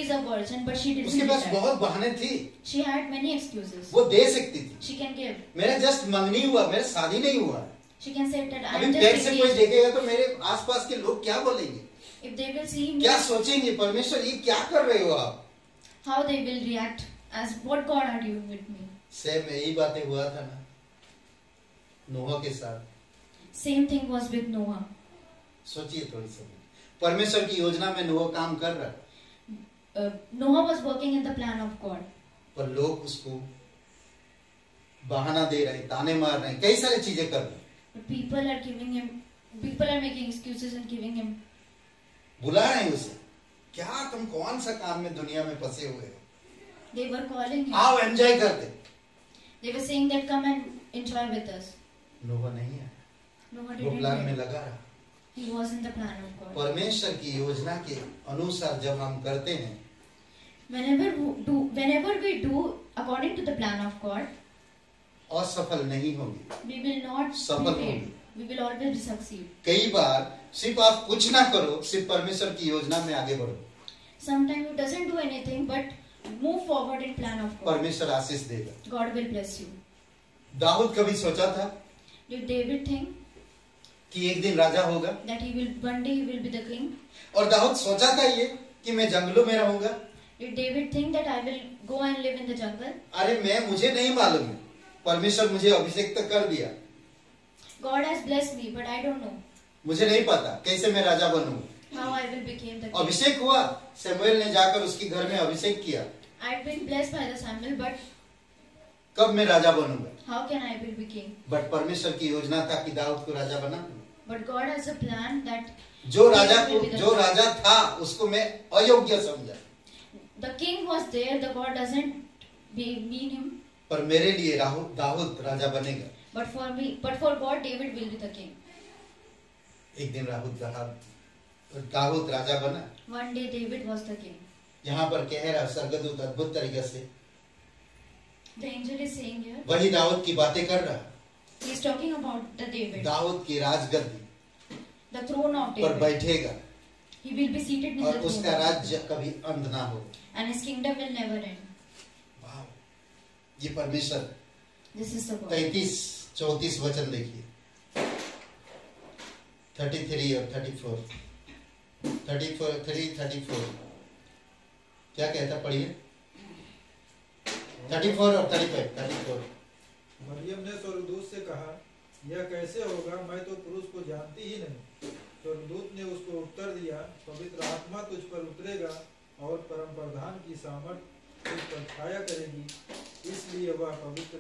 is a virgin, but she didn't उसके do पास that. बहुत बहाने थी, She had many excuses. वो दे सकती थी। She can give. मेरा जस्ट मंगनी हुआ, मेरा शादी नहीं हुआ। She can say that I अभी am बैग just से कोई engaged. देखेगा तो मेरे आसपास के लोग क्या बोलेंगे, If they will see me, क्या सोचेंगे, परमेश्वर ये क्या कर रहे हो आप। how they will react as what God are doing with me. Same यही बातें हुआ था ना नोहा के साथ। Same thing was with Noah. सोचिए थोड़ी समय, परमेश्वर की योजना में नोहा काम कर रहा है, Noah was working in the plan of God. पर लोग उसको बहाना दे रहे, ताने मार रहे, कई सारी चीजें कर रहे, But people are making excuses and giving him. बुला रहे हैं उसे, क्या तुम कौन सा काम में दुनिया में फंसे हुए हो, They were calling him. आओ एंजॉय करते। They were saying that come and enjoy with us. नोहा नहीं है, Noah वो didn't. प्लान do में it. लगा रहा। He was in the plan of God. परमेश्वर की योजना के अनुसार जब हम करते हैं, Whenever we do according to the plan of God, असफल नहीं होंगे, we will not सफल be failed. होंगे। We will always succeed. कई बार सिर्फ आप कुछ ना करो, सिर्फ परमेश्वर की योजना में आगे बढ़ो, Sometimes you doesn't do anything but move forward in plan of God. परमेश्वर आशीष देगा। God will bless you. Dawood कभी सोचा था Did David think कि एक दिन राजा होगा, that one day he will be the king? और दाऊद सोचा था ये कि मैं जंगलों में रहूंगा। Did David think that I will go and live in the jungle? अरे मुझे नहीं मालूम है, परमेश्वर मुझे अभिषेक तो कर दिया, God has blessed me, but I don't know मुझे नहीं पता कैसे मैं राजा बनूंगा। how I will become the king. अभिषेक हुआ, शमूएल ने जाकर उसके घर में अभिषेक किया, I've been blessed by the Samuel, but कब मैं राजा बनूंगा। how can I will be king? But परमेश्वर की योजना था कि दाऊद को राजा बना। But God has a plan that जो राजा David will be the जो king. राजा था उसको मैं अयोग्य समझा, The king was there, the God doesn't mean him. पर मेरे लिए दाऊद राजा बनेगा। But for God, David will be the king. एक दिन दाऊद राजा बना। One day David was the king. यहाँ पर कह रहा स्वर्गदूत अद्भुत तरीके से The angel is saying here, वही दाऊद की बातें कर रहा, he is talking about the David, Dawood की राजगद्दी the throne of पर David. बैठेगा He will be seated in और the throne उसका of राज्य David. कभी अंत ना हो। And his kingdom will never end. वाह, ये परमेश्वर। This is the God. 33-34 वचन देखिए, 33 और 34 क्या कहता, पढ़िए 34 और 34। मरियम ने स्वर्गदूत से कहा, यह कैसे होगा, मैं तो पुरुष को जानती ही नहीं। स्वर्गदूत ने उसको उत्तर दिया, पवित्र आत्मा तुझ पर उतरेगा और परम प्रधान की सामर्थ तुझ पर छाया करेगी, इसलिए वह पवित्र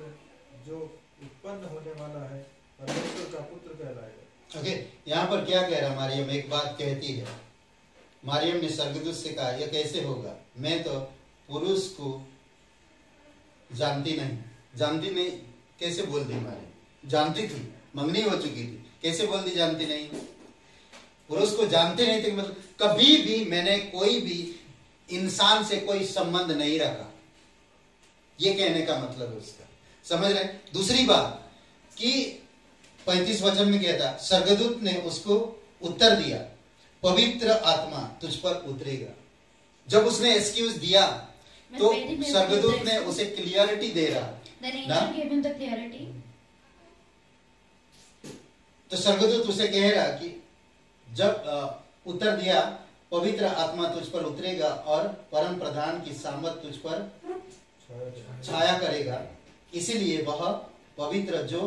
जो उत्पन्न होने वाला है परमेश्वर का पुत्र कहलाएगा। ओके, यहाँ पर क्या कह रहा मारियम, एक बात कहती है। मारियम ने स्वर्गदूत से कहा, यह कैसे होगा, मैं तो पुरुष को जानती नहीं। कैसे बोल दी मारियम, जानती थी, मंगनी हो चुकी थी, कैसे बोल दी जानती नहीं। पुरुष को जानते नहीं थे, मतलब कभी भी मैंने कोई भी इंसान से कोई संबंध नहीं रखा, ये कहने का मतलब है उसका, समझ रहे। दूसरी बात कि 35 वचन में कहता, स्वर्गदूत ने उसको उत्तर दिया, पवित्र आत्मा तुझ पर उतरेगा। जब उसने एक्सक्यूज दिया तो स्वर्गदूत ने उसे क्लियरिटी दे रहा, Then angel gave him the clarity. तो स्वर्गदूत उसे कह रहा कि जब उत्तर दिया, पवित्र आत्मा तुझ पर उतरेगा और परम प्रधान की सामर्थ तुझ पर छाया करेगा, इसीलिए वह पवित्र जो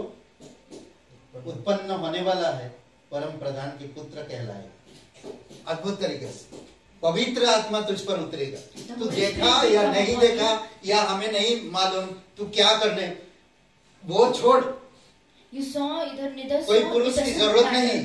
उत्पन्न होने वाला है परम प्रधान के पुत्र कहलाएगा। अद्भुत तरीके से पवित्र आत्मा तुझ पर उतरेगा। तू देखा या नहीं देखा या हमें नहीं मालूम, तू क्या करने, वो छोड़, You saw either neither कोई saw, पुरुष it की doesn't जरूरत matter. नहीं,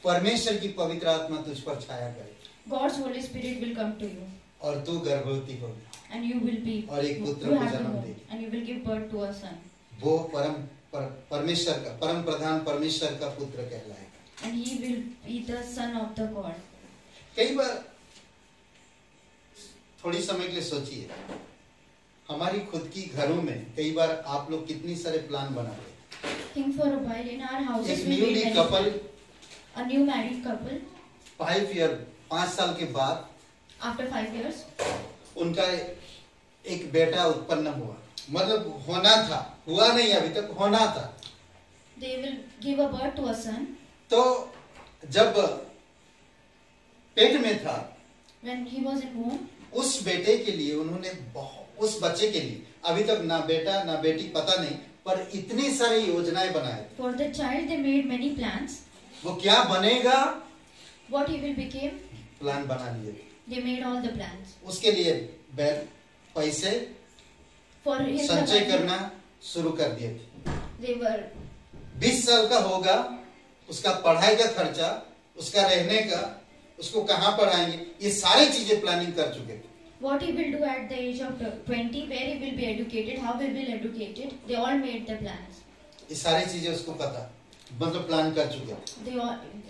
परमेश्वर की पवित्र आत्मा तुझ पर छाया करे God's Holy Spirit will come to you और तू गर्भवती होगी and you will be और एक पुत्र you को have to जन्म know, देगी। and you will give birth to a son. वो परम परमेश्वर का, परम प्रधान परमेश्वर का पुत्र कहलाएगा। and he will be the son of the God. कई बार थोड़ी समय के लिए सोचिए, हमारी खुद की घरों में कई बार आप लोग कितनी सारे प्लान बनाते हैं। Think for a while, in our houses एक we made newly many couple, plans. A new married couple, 5 साल के बाद after 5 years, उनका एक बेटा उत्पन्न हुआ, मतलब होना था, हुआ नहीं अभी तक, होना था। they will give a birth to a son. तो जब पेट में था, When he was in womb, उस बेटे के लिए उन्होंने उस बच्चे के लिए अभी तक ना बेटा ना बेटी पता नहीं, पर इतनी सारी योजनाएं बनाए थे। for the child they made many plans. वो क्या बनेगा, What he will become, plan बना लिए। they made all the plans. उसके लिए पैसे For his संचय survival, करना शुरू कर दिए थे। they were 20 साल का होगा, उसका पढ़ाई का खर्चा, उसका रहने का, उसको कहाँ पढ़ाएंगे, ये सारी चीजें प्लानिंग कर चुके थे। what he will do at the age of 20, where he will be educated, how he will educated. They all made the plans. ये सारी चीजें उसको पता, मतलब प्लान कर चुके थे।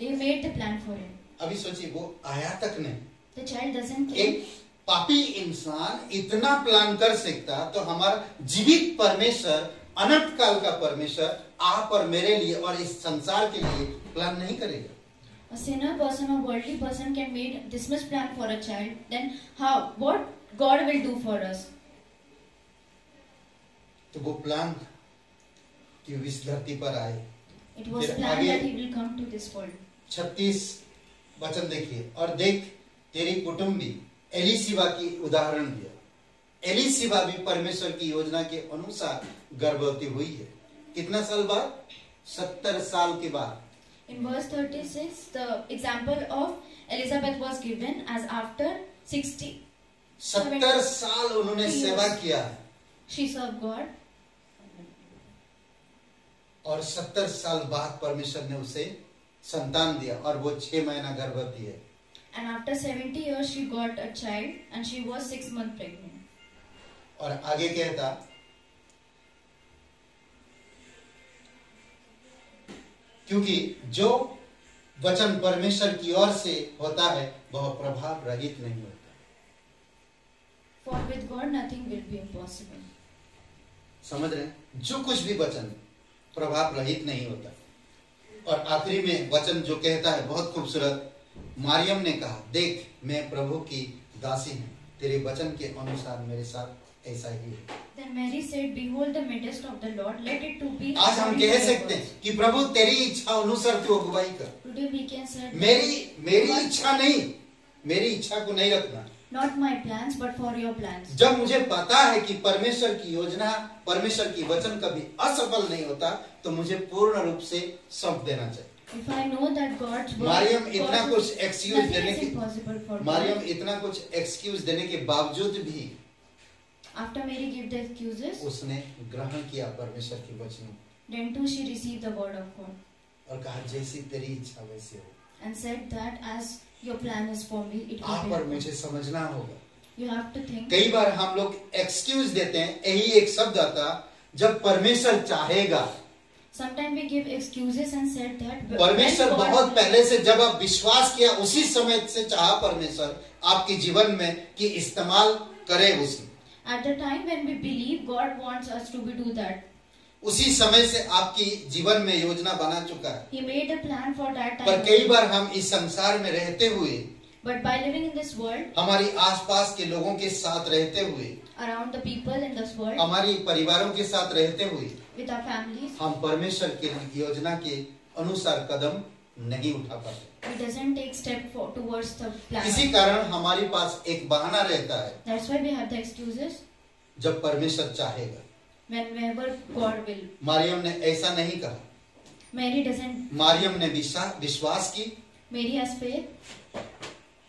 They made the plan for him. अभी सोचिए, वो आया तक नहीं। The child doesn't एक came. पापी इंसान इतना प्लान कर सकता, तो हमारा जीवित परमेश्वर, अनंत काल का परमेश्वर आप और मेरे लिए और इस संसार के लिए प्लान नहीं करेगा। A sinner person or worldly person can make this much plan for a child. Then how? What God will do for us? तो वो प्लान कि इस धरती पर आए। It was फिर planned आगे that he will come to this world. 36 वचन देखिए, और देख तेरी कुटुंबी एलीशिबा की उदाहरण दिया। एलीशिबा भी परमेश्वर की योजना के अनुसार गर्भवती हुई है। कितना साल बाद? 70 साल के बाद। In verse 36, the example of Elizabeth was given as after 70 साल उन्होंने सेवा किया है, she served God, और 70 साल बाद परमेश्वर ने उसे संतान दिया, और वो 6 महीना गर्भवती है। and after 70 years she got a child and she was 6 months pregnant. और आगे कहता, क्योंकि जो वचन परमेश्वर की ओर से होता है वह प्रभाव रहित नहीं होता। For with God nothing will be impossible. समझ रहे हैं? जो कुछ भी वचन प्रभाव रहित नहीं होता। और आखिरी में वचन जो कहता है बहुत खूबसूरत, मारियम ने कहा, देख मैं प्रभु की दासी हूँ, तेरे वचन के अनुसार मेरे साथ ऐसा ही है। Then Mary said, behold the midst of the Lord, let it to be. आज हम कह सकते हैं कि प्रभु तेरी इच्छा अनुसार तू अगुवाई कर। Today we can say, मेरी इच्छा नहीं, मेरी इच्छा को नहीं रखना। not my plans but for your plans. जब मुझे पता है कि परमेश्वर की योजना, परमेश्वर की वचन कभी असफल नहीं होता, तो मुझे पूर्ण रूप से सौंप देना चाहिए। If I know that God's word, मारियम इतना कुछ एक्सक्यूज nothing देने is के impossible for मारियम God. इतना कुछ एक्सक्यूज देने के बावजूद भी After Mary gave the excuses, उसने ग्रहण किया परमेश्वर की वचन then too she received the word of God और कहा, जैसी तेरी इच्छा वैसे हो। and said that as your plan is for me, it will आप be और done. मुझे समझना होगा। You have to think. कई बार हम लोग एक्सक्यूज देते हैं, यही एक शब्द आता, जब परमेश्वर चाहेगा। Sometimes we give excuses and said that परमेश्वर when God बहुत will- पहले से, जब आप विश्वास किया उसी समय से चाहा परमेश्वर आपके जीवन में कि इस्तेमाल करे उसने। At the time when we believe, God wants us to do that. उसी समय से आपकी जीवन में योजना बना चुका है। He made a plan for that पर time. कई बार हम इस संसार में रहते हुए, But by living in this world, हमारी आसपास के लोगों के साथ रहते हुए, around the people in this world, हमारी परिवारों के साथ रहते हुए, with our families, हम परमेश्वर की योजना के अनुसार कदम नहीं उठा पाते। we doesn't take step towards the plan. इसी कारण हमारे पास एक बहाना रहता है, That's why we have the excuses. जब परमेश्वर चाहेगा। Whenever God will. मारियम ने ऐसा नहीं कहा। Mary doesn't. मारियम ने विश्वास की, Mary has faith.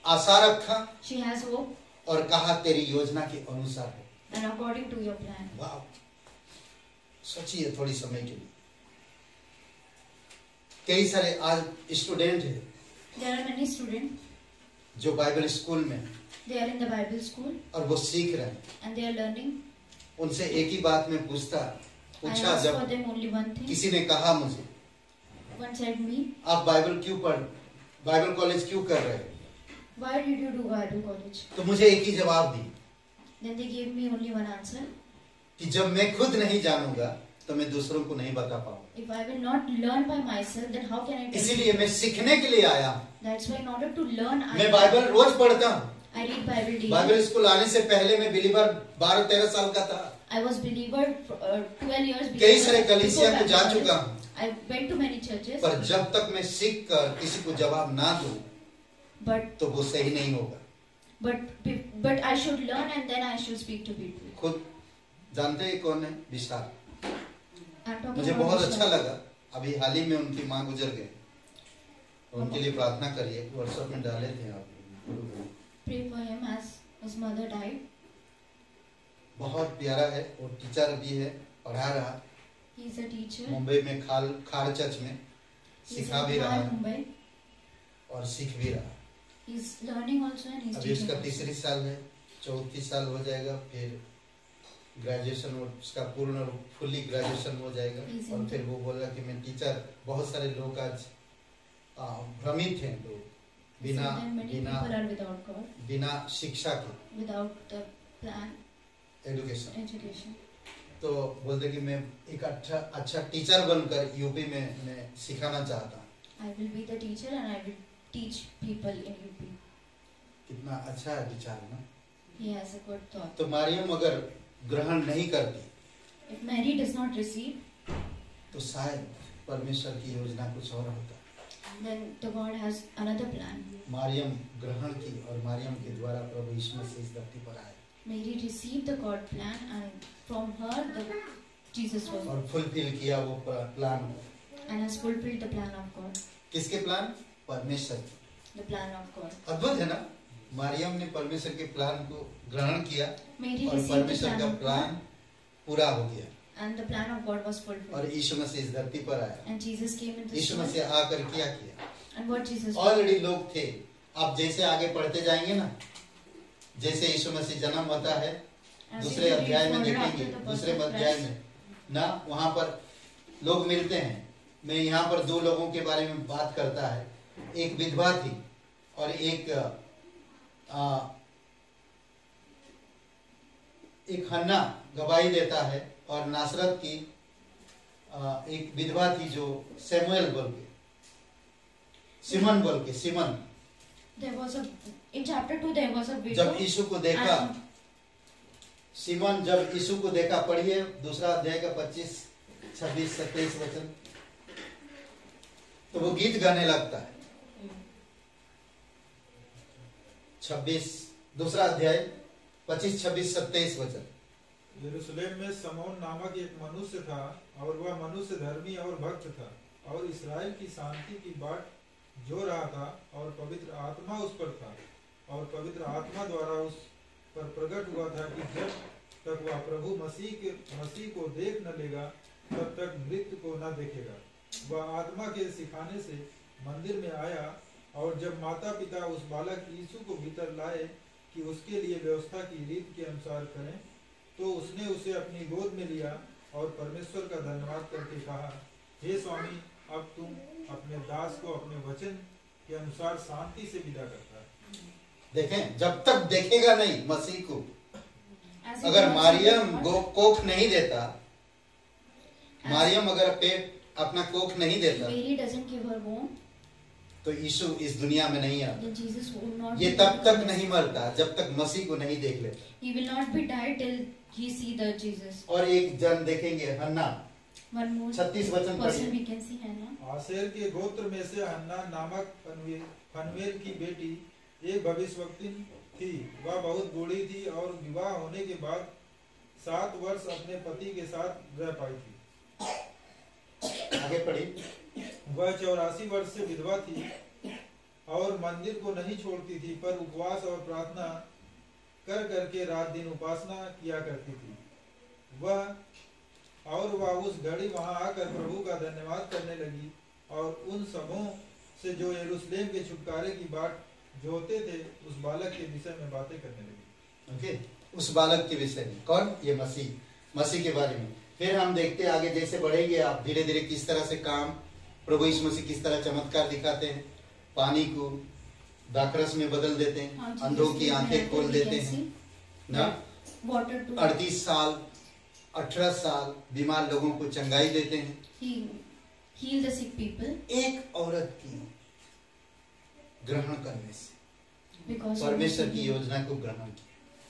आशा रखा She has hope, और कहा तेरी योजना के अनुसार है। and according to your plan. वाह, सोचिए थोड़ी समय के लिए। कई सारे आज स्टूडेंट हैं There are many students. जो बाइबल स्कूल में, They are in the Bible school और वो सीख रहे हैं। and they are learning. उनसे एक ही बात मैं पूछता पूछा asked for जब them only one thing. किसी ने कहा मुझे, One said me, आप बाइबल कॉलेज क्यों कर रहे हैं? why did you do Bible college? तो मुझे एक ही जवाब दी Then they gave me only one answer. कि जब मैं खुद नहीं जानूंगा तो मैं दूसरों को नहीं बता पाऊंगा। If I will not learn by myself, then how can I tell इसीलिए you? मैं सीखने के लिए आया हूँ। That's why in order to learn, मैं बाइबल रोज पढ़ता हूँ। I read Bible daily. Bible school आने से पहले मैं बिलीवर 12-13 साल का था। I was believer 12 years before. कई सारे कलीसिया को जा चुका हूँ। I went to many churches. पर जब तक मैं सीख कर किसी को जवाब ना दूं, But तो वो सही नहीं होगा। but I should learn and then I should speak to people. खुद जानते हैं कौन है? विशाल। I'm talking मुझे about बहुत Vishal. अच्छा लगा। अभी हाल ही में उनकी माँ गुजर गए। उनके लिए प्रार्थना करिए। व्हाट्सएप में डाले थे आप। Pray for him as his mother died. बहुत प्यारा है और टीचर भी है, पढ़ा रहा। He is a teacher. Mumbai में खार चर्च में He is सिखा in भी रहा Khar, है Mumbai. और सीख भी रहा। He is learning also and he is अभी teaching. उसका also. तीसरी साल है, चौथी साल हो जाएगा, फिर ग्रेजुएशन उसका पूर्ण फुल्ली ग्रेजुएशन हो जाएगा। और फिर वो बोला कि मैं टीचर। बहुत सारे लोग आज भ्रमित हैं, लोग बिना So then many बिना people are without God, बिना शिक्षा के, without the plan, education. education. तो बोलते कि मैं एक अच्छा टीचर बनकर यूपी में मैं सिखाना चाहता हूँ। I will be the teacher and I will teach people in UP. कितना अच्छा है विचार ना। He has a good thought. तो मारियम अगर ग्रहण नहीं करती If Mary does not receive, तो शायद परमेश्वर की योजना कुछ और होता। then the God has another plan. मारियम ग्रहण की और मारियम के द्वारा प्रभु यीशु मसीह इस धरती पर आए Mary received the God plan and from her the Jesus was और फुलफिल किया वो plan. and has fulfilled the plan of God. किसके प्लान? परमेश्वर। The plan of God. अद्भुत है ना। मारियम ने परमेश्वर के प्लान को ग्रहण किया Mary और received the परमेश्वर plan का of प्लान God पूरा हो गया and the plan of God was fulfilled. और यीशु मसीह इस धरती पर आया। And Jesus came in this Yeshu world. मसीह आकर क्या किया? And what Jesus did? Already लोग थे। आप जैसे आगे पढ़ते जाएंगे ना, जैसे यीशु मसीह जन्म होता है, As दूसरे we read अध्याय में further देखेंगे, after the birth दूसरे of अध्याय Christ, में ना, वहां पर लोग मिलते हैं। मैं यहाँ पर दो लोगों के बारे में बात करता है। एक विधवा थी और एक हन्ना गवाही देता है। और नासरत की एक विधवा थी जो सैमुएल बोल के, सिमन बोल के, सिमन। There was in chapter 2 there was a widow. जब यीशु को देखा, सिमन जब यीशु को देखा, पढ़िए दूसरा अध्याय का 25, 26, 27 वचन। तो वो गीत गाने लगता है। 26 दूसरा अध्याय 25, 26, 27 वचन। यरूशलेम में समौन नामक एक मनुष्य था और वह मनुष्य धर्मी और भक्त था और इस्राएल की शांति की बाट जो रहा था और पवित्र आत्मा उस पर था और पवित्र आत्मा द्वारा उस पर प्रकट हुआ था कि जब तक वह प्रभु मसीह को देख न लेगा तब तक मृत्यु को न देखेगा। वह आत्मा के सिखाने से मंदिर में आया और जब माता पिता उस बालक यीशु को भीतर लाए कि उसके लिए व्यवस्था की रीत के अनुसार करें, तो उसने उसे अपनी गोद में लिया और परमेश्वर का धन्यवाद करके कहा, हे स्वामी, अब तुम अपने दास को अपने वचन के अनुसार शांति से विदा करता है। देखें, जब तक देखेगा नहीं मसीह को, As he अगर was मारियम God, कोख नहीं देता, मारियम अगर पेट अपना कोख नहीं देता, Mary doesn't give her womb, तो यीशु इस दुनिया में नहीं आता। then Jesus will not ये be तब तक born. नहीं मरता जब तक मसीह को नहीं देख लेता। He will not be died till he see the Jesus. और एक जन देखेंगे, हन्ना। One more 36 वचन person पढ़िए। we can see Hannah. Asher के गोत्र में से हन्ना नामक फनवेल की बेटी एक भविष्यवक्ता थी। वह बहुत बूढ़ी थी और विवाह होने के बाद 7 वर्ष अपने पति के साथ रह पाई थी। आगे पढ़ी। वह 84 वर्ष से विधवा थी और मंदिर को नहीं छोड़ती थी, पर उपवास और प्रार्थना कर करके रात दिन उपासना किया करती थी। वह उस घड़ी वहां आकर प्रभु का धन्यवाद करने लगी और उन सबों से जो यरूशलेम के छुटकारे की बाट जोते थे उस बालक के विषय में बातें करने लगी। ओके, उस बालक के विषय में। कौन? ये मसीह के बारे में। फिर हम देखते हैं आगे जैसे बढ़ेंगे आप धीरे धीरे किस तरह से काम प्रभु यीशु मसीह किस तरह चमत्कार दिखाते हैं, पानी को दाखरस में बदल देते हैं, अंधों की आंखें खोल देते हैं ना, 38 साल 18 साल बीमार लोगों को चंगाई देते हैं, heal the sick people, एक औरत की ग्रहण करने से because परमेश्वर की योजना को ग्रहण किया।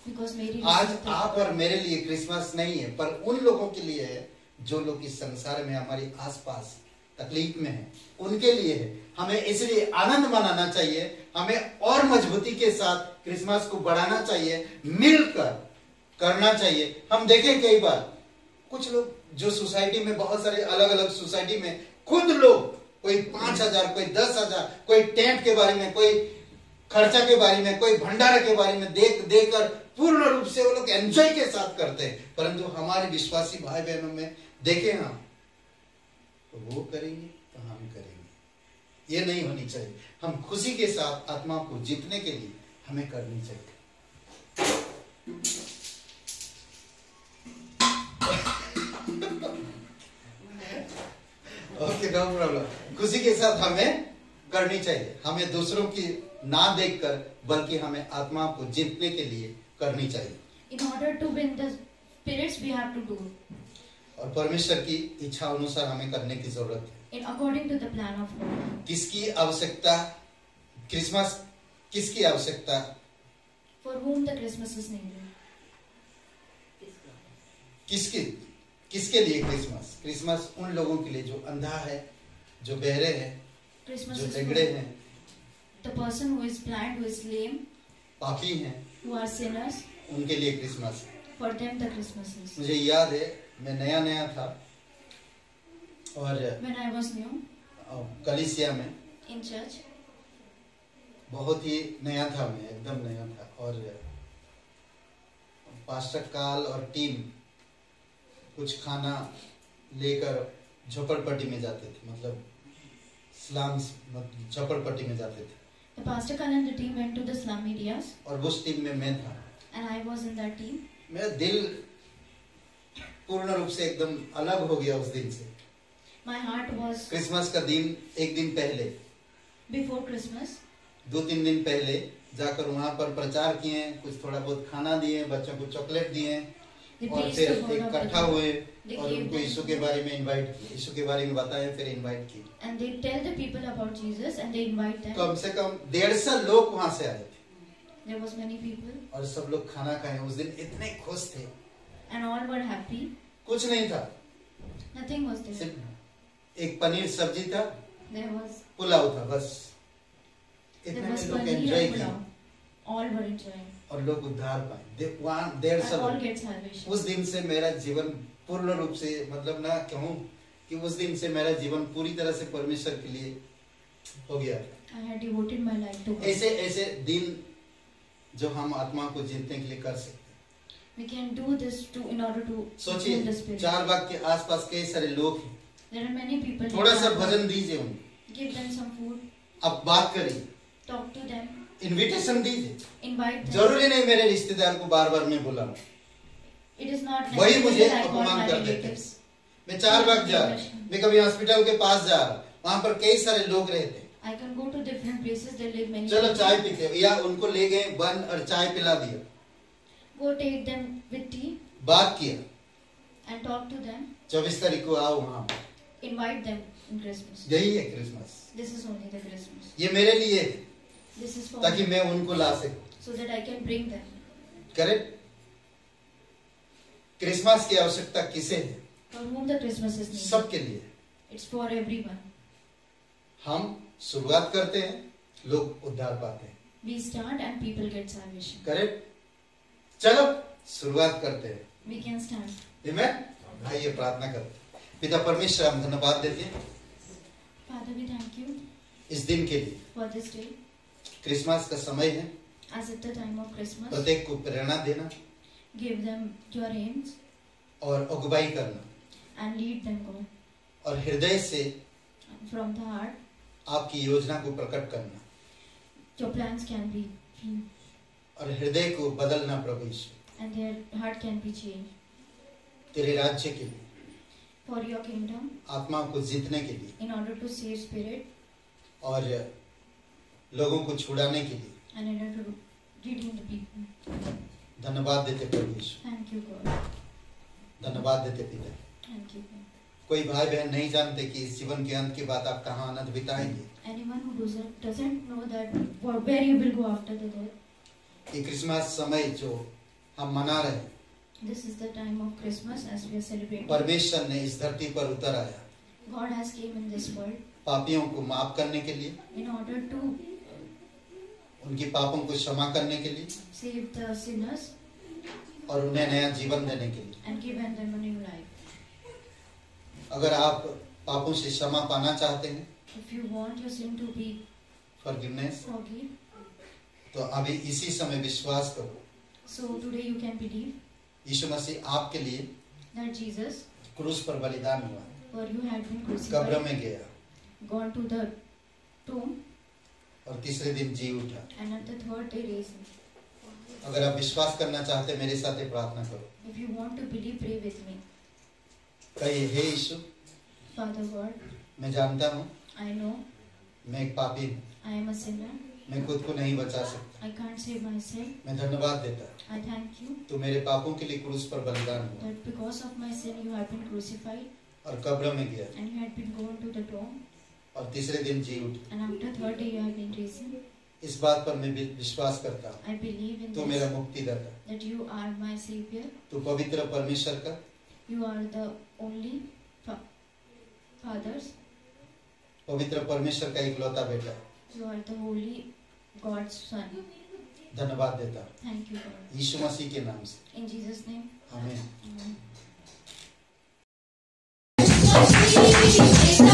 because मेरी आज आप और मेरे लिए क्रिसमस नहीं है, पर उन लोगों के लिए है जो लोग इस संसार में हमारे आसपास तकलीफ में हैं, उनके लिए है। हमें इसलिए आनंद मनाना चाहिए, हमें और मजबूती के साथ क्रिसमस को बढ़ाना चाहिए, मिलकर करना चाहिए। हम देखें कई बार कुछ लोग जो सोसाइटी में, बहुत सारे अलग अलग सोसाइटी में खुद लोग, कोई 5,000, कोई 10,000, कोई टेंट के बारे में, कोई खर्चा के बारे में, कोई भंडारा के बारे में देकर पूर्ण रूप से वो लोग एंजॉय के साथ करते हैं। परंतु हमारे विश्वासी भाई बहनों में देखें हम तो वो करेंगे तो हम करेंगे, ये नहीं होनी चाहिए। हम खुशी के साथ आत्मा को जीतने के लिए हमें करनी चाहिए। Okay, no problem. खुशी के साथ हमें करनी चाहिए, हमें दूसरों की ना देखकर बल्कि हमें आत्मा को जीतने के लिए करनी चाहिए। In order to win the spirits, we have to do. और परमेश्वर की इच्छा अनुसार हमें करने की जरूरत है। In according to the plan of God. किसकी आवश्यकता, क्रिसमस किसकी आवश्यकता? For whom the Christmas is needed. किसके लिए क्रिसमस? क्रिसमस उन लोगों के लिए जो अंधा है, जो बहरे हैं, Christmas जो is लंगड़े for हैं, the person who is blind, who is lame, पापी हैं, who are sinners. उनके लिए क्रिसमस है। For them the Christmas is. मुझे याद है मैं नया था और When I was new कलीसिया में in church, बहुत ही नया था, मैं एकदम नया था, और पास्टर काल और टीम कुछ खाना लेकर झोपड़पट्टी में जाते थे, मतलब स्लम्स, झोपड़पट्टी में जाते थे। the pastor Kal and the team went to the slum areas, और उस टीम में मैं था। and I was in that team. मेरा दिल पूर्ण रूप से एकदम अलग हो गया उस दिन से। My heart was क्रिसमस का दिन एक दिन पहले, before Christmas. 2-3 दिन पहले जाकर वहां पर प्रचार किए, कुछ थोड़ा बहुत खाना दिए, बच्चों को चॉकलेट दिए, They और preached फिर the word of इकट्ठा God. हुए They और gave उनको them यीशु के बारे में इनवाइट किए, यीशु के बारे में बताए, फिर इनवाइट किए। And they tell the people about Jesus and they invite them. कम से कम 150 लोग वहां से आए थे There was many people और सब लोग खाना खाए। उस दिन इतने खुश थे, and all were happy. कुछ नहीं था, Nothing was there. सिर्फ एक पनीर सब्जी था, There was पुलाव था, बस इतने there was में लोग paneer एंजॉय and किए pulao. All were enjoying. और लोग उद्धार पाए। And all get salvation. उस दिन से मेरा जीवन पूर्ण रूप से, मतलब ना कहूँ कि उस दिन से मेरा जीवन पूरी तरह से परमेश्वर के लिए हो गया। I had devoted my life to God. ऐसे दिन जो हम आत्मा को जीतने के लिए कर सकते हैं। We can do this in order to सोचिए, win the spirit. 4 बाग के आसपास कई सारे लोग हैं, There are many people. थोड़ा सा भजन दीजिए उनको, Give them some food. अब बात करिए, Talk to them. इनविटेशन दीजिए। Invite them. जरूरी नहीं मेरे रिश्तेदार को बार बार मैं बुलाऊं, It is not वही मुझे necessary that I call अपमान my कर देते हैं। relatives. मैं 4 बाग जा रहा हूं, मैं कभी हॉस्पिटल के पास जा रहा हूं, वहां पर कई सारे लोग रहते हैं, I can go to different places. There live many. चलो people. चाय पीते हैं, या उनको ले गए बन और चाय पिला दिया, Go take them with tea बात किया, and talk to them. 24 तारीख को आओ वहां। Invite them in Christmas. यही है Christmas, This is only the Christmas. ये मेरे लिए है, This is for ताकि me, मैं उनको ला सकूं। so that I can bring them. Correct? Christmas की आवश्यकता किसे है? For whom the Christmas is needed. सबके लिए। It's for everyone. हम शुरुआत करते हैं, लोग उद्धार पाते हैं। We start and people get salvation. Correct? चलो शुरुआत करते हैं। We can stand. आमीन? आइए प्रार्थना करते हैं। पिता परमेश्वर, हम धन्यवाद देते हैं Father, we thank you इस दिन के लिए। for this day. क्रिसमस का समय है, As at the time of Christmas, प्रत्येक को प्रेरणा देना give them your aims और अगुवाई करना and lead them, God. और हृदय से And from the heart, आपकी योजना को प्रकट करना your plans can be seen और हृदय को बदलना प्रभु यीशु, and their heart can be changed तेरे राज्य के लिए, for your kingdom, आत्मा को जीतने के लिए in order to save spirit, और लोगों को छुड़ाने के लिए and in order to redeem the people. धन्यवाद देते प्रभु यीशु, Thank you, God. धन्यवाद देते पिता। Thank you, God. कोई भाई बहन नहीं जानते कि इस जीवन के अंत के बाद आप कहाँ आनंद बिताएंगे। Anyone who doesn't know that where you will go after the death. ये क्रिसमस समय जो हम मना रहे हैं, This is the time of Christmas as we are celebrating. परमेश्वर ने इस धरती पर उतर आया God has came in this world पापियों को माफ करने के लिए, in order to उनकी पापों को क्षमा करने के लिए save the sinners और उन्हें नया जीवन देने के लिए। and give them a new life. अगर आप पापों से क्षमा पाना चाहते हैं, If you want your sin to be forgiveness, forgiven, तो अभी इसी समय विश्वास करो so today you can believe यीशु मसीह आपके लिए that Jesus, क्रूस पर बलिदान हुआ, for you had been कब्र crucified, में गया gone to the tomb, और तीसरे दिन जी उठा। and at the third day raised. अगर आप विश्वास करना चाहते हैं, मेरे साथ ये प्रार्थना करो। If you want to believe, pray with me. कहिए, हे यीशु, Father God, मैं जानता हूँ I know मैं एक पापी हूँ, I am a sinner. मैं खुद को नहीं बचा सकता। I can't save myself. मैं धन्यवाद देता, I thank you तू मेरे पापों के लिए क्रूस पर बलिदान हुआ that because of my sin you have been crucified और कब्र में गया and you had been gone to the tomb, और तीसरे दिन जी उठा। and after third day you have been risen. इस बात पर मैं विश्वास करता हूँ, I believe in तू this, मेरा मुक्तिदाता, that you are my savior. तू पवित्र परमेश्वर का You are the only fathers. पवित्र परमेश्वर का इकलौता बेटा। You are the holy God's son. धन्यवाद देता हूँ Thank you, God. यीशु मसीह के नाम से, In Jesus' name. आमीन। Amen. Thank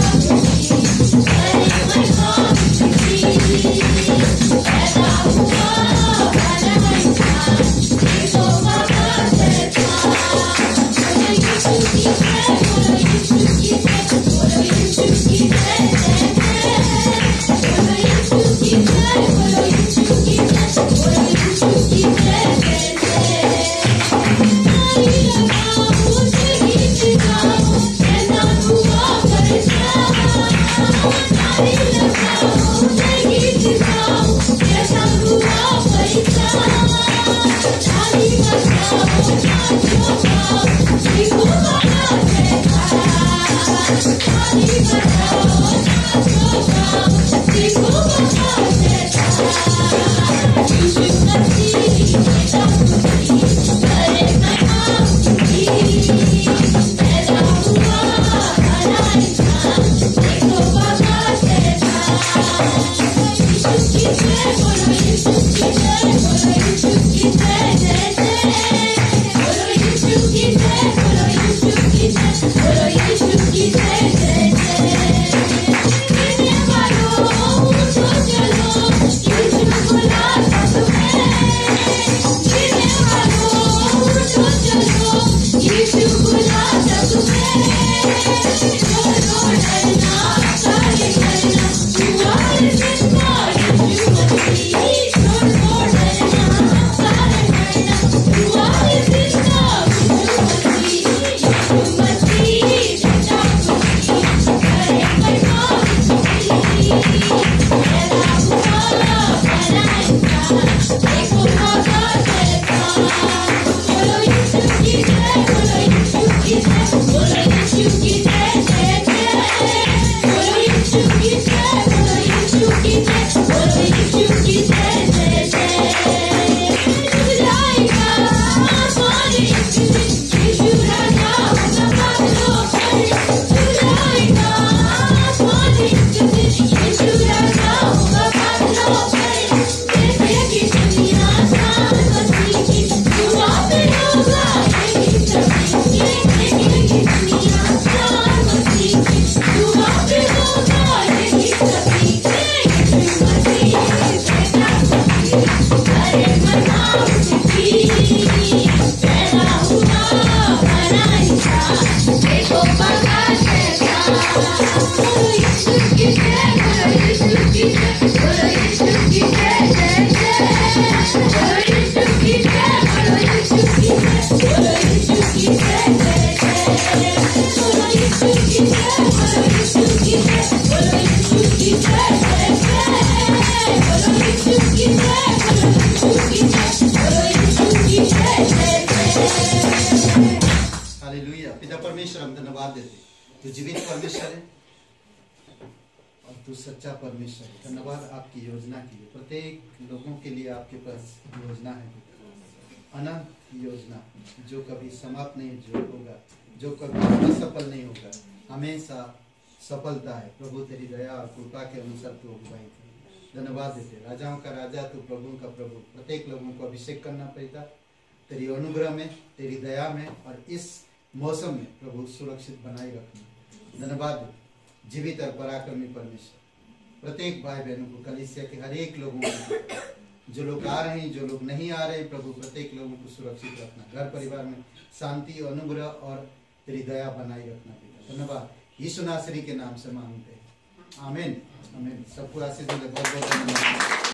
you. परमेश्वर हम धन्यवाद देते, तू जीवित परमेश्वर है और तू सच्चा परमेश्वर है। धन्यवाद आपकी योजना के लिए, प्रत्येक लोगों के लिए आपके पास योजना है, अनंत योजना जो कभी समाप्त नहीं जो होगा, जो कभी असफल नहीं होगा, हमेशा सफलता है। प्रभु तेरी दया और कृपा के अनुसार तू अगुवाई कर। धन्यवाद देते, राजाओं का राजा तू, प्रभु का प्रभु, प्रत्येक लोगों को अभिषेक करना पड़ता तेरी अनुग्रह में, तेरी दया में, और इस मौसम में प्रभु सुरक्षित बनाए रखना। धन्यवाद देते जीवित और पराक्रमी परमेश्वर, प्रत्येक भाई बहनों को, कलीसिया के हर एक लोगों को, जो लोग आ रहे हैं, जो लोग नहीं आ रहे, प्रभु प्रत्येक लोगों को सुरक्षित रखना, घर परिवार में शांति, अनुग्रह और तेरी दया बनाए रखना पिता। धन्यवाद यीशु नासरी के नाम से मांगते हैं, आमीन आमीन। सबको आशीष दे, बहुत बहुत धन्यवाद।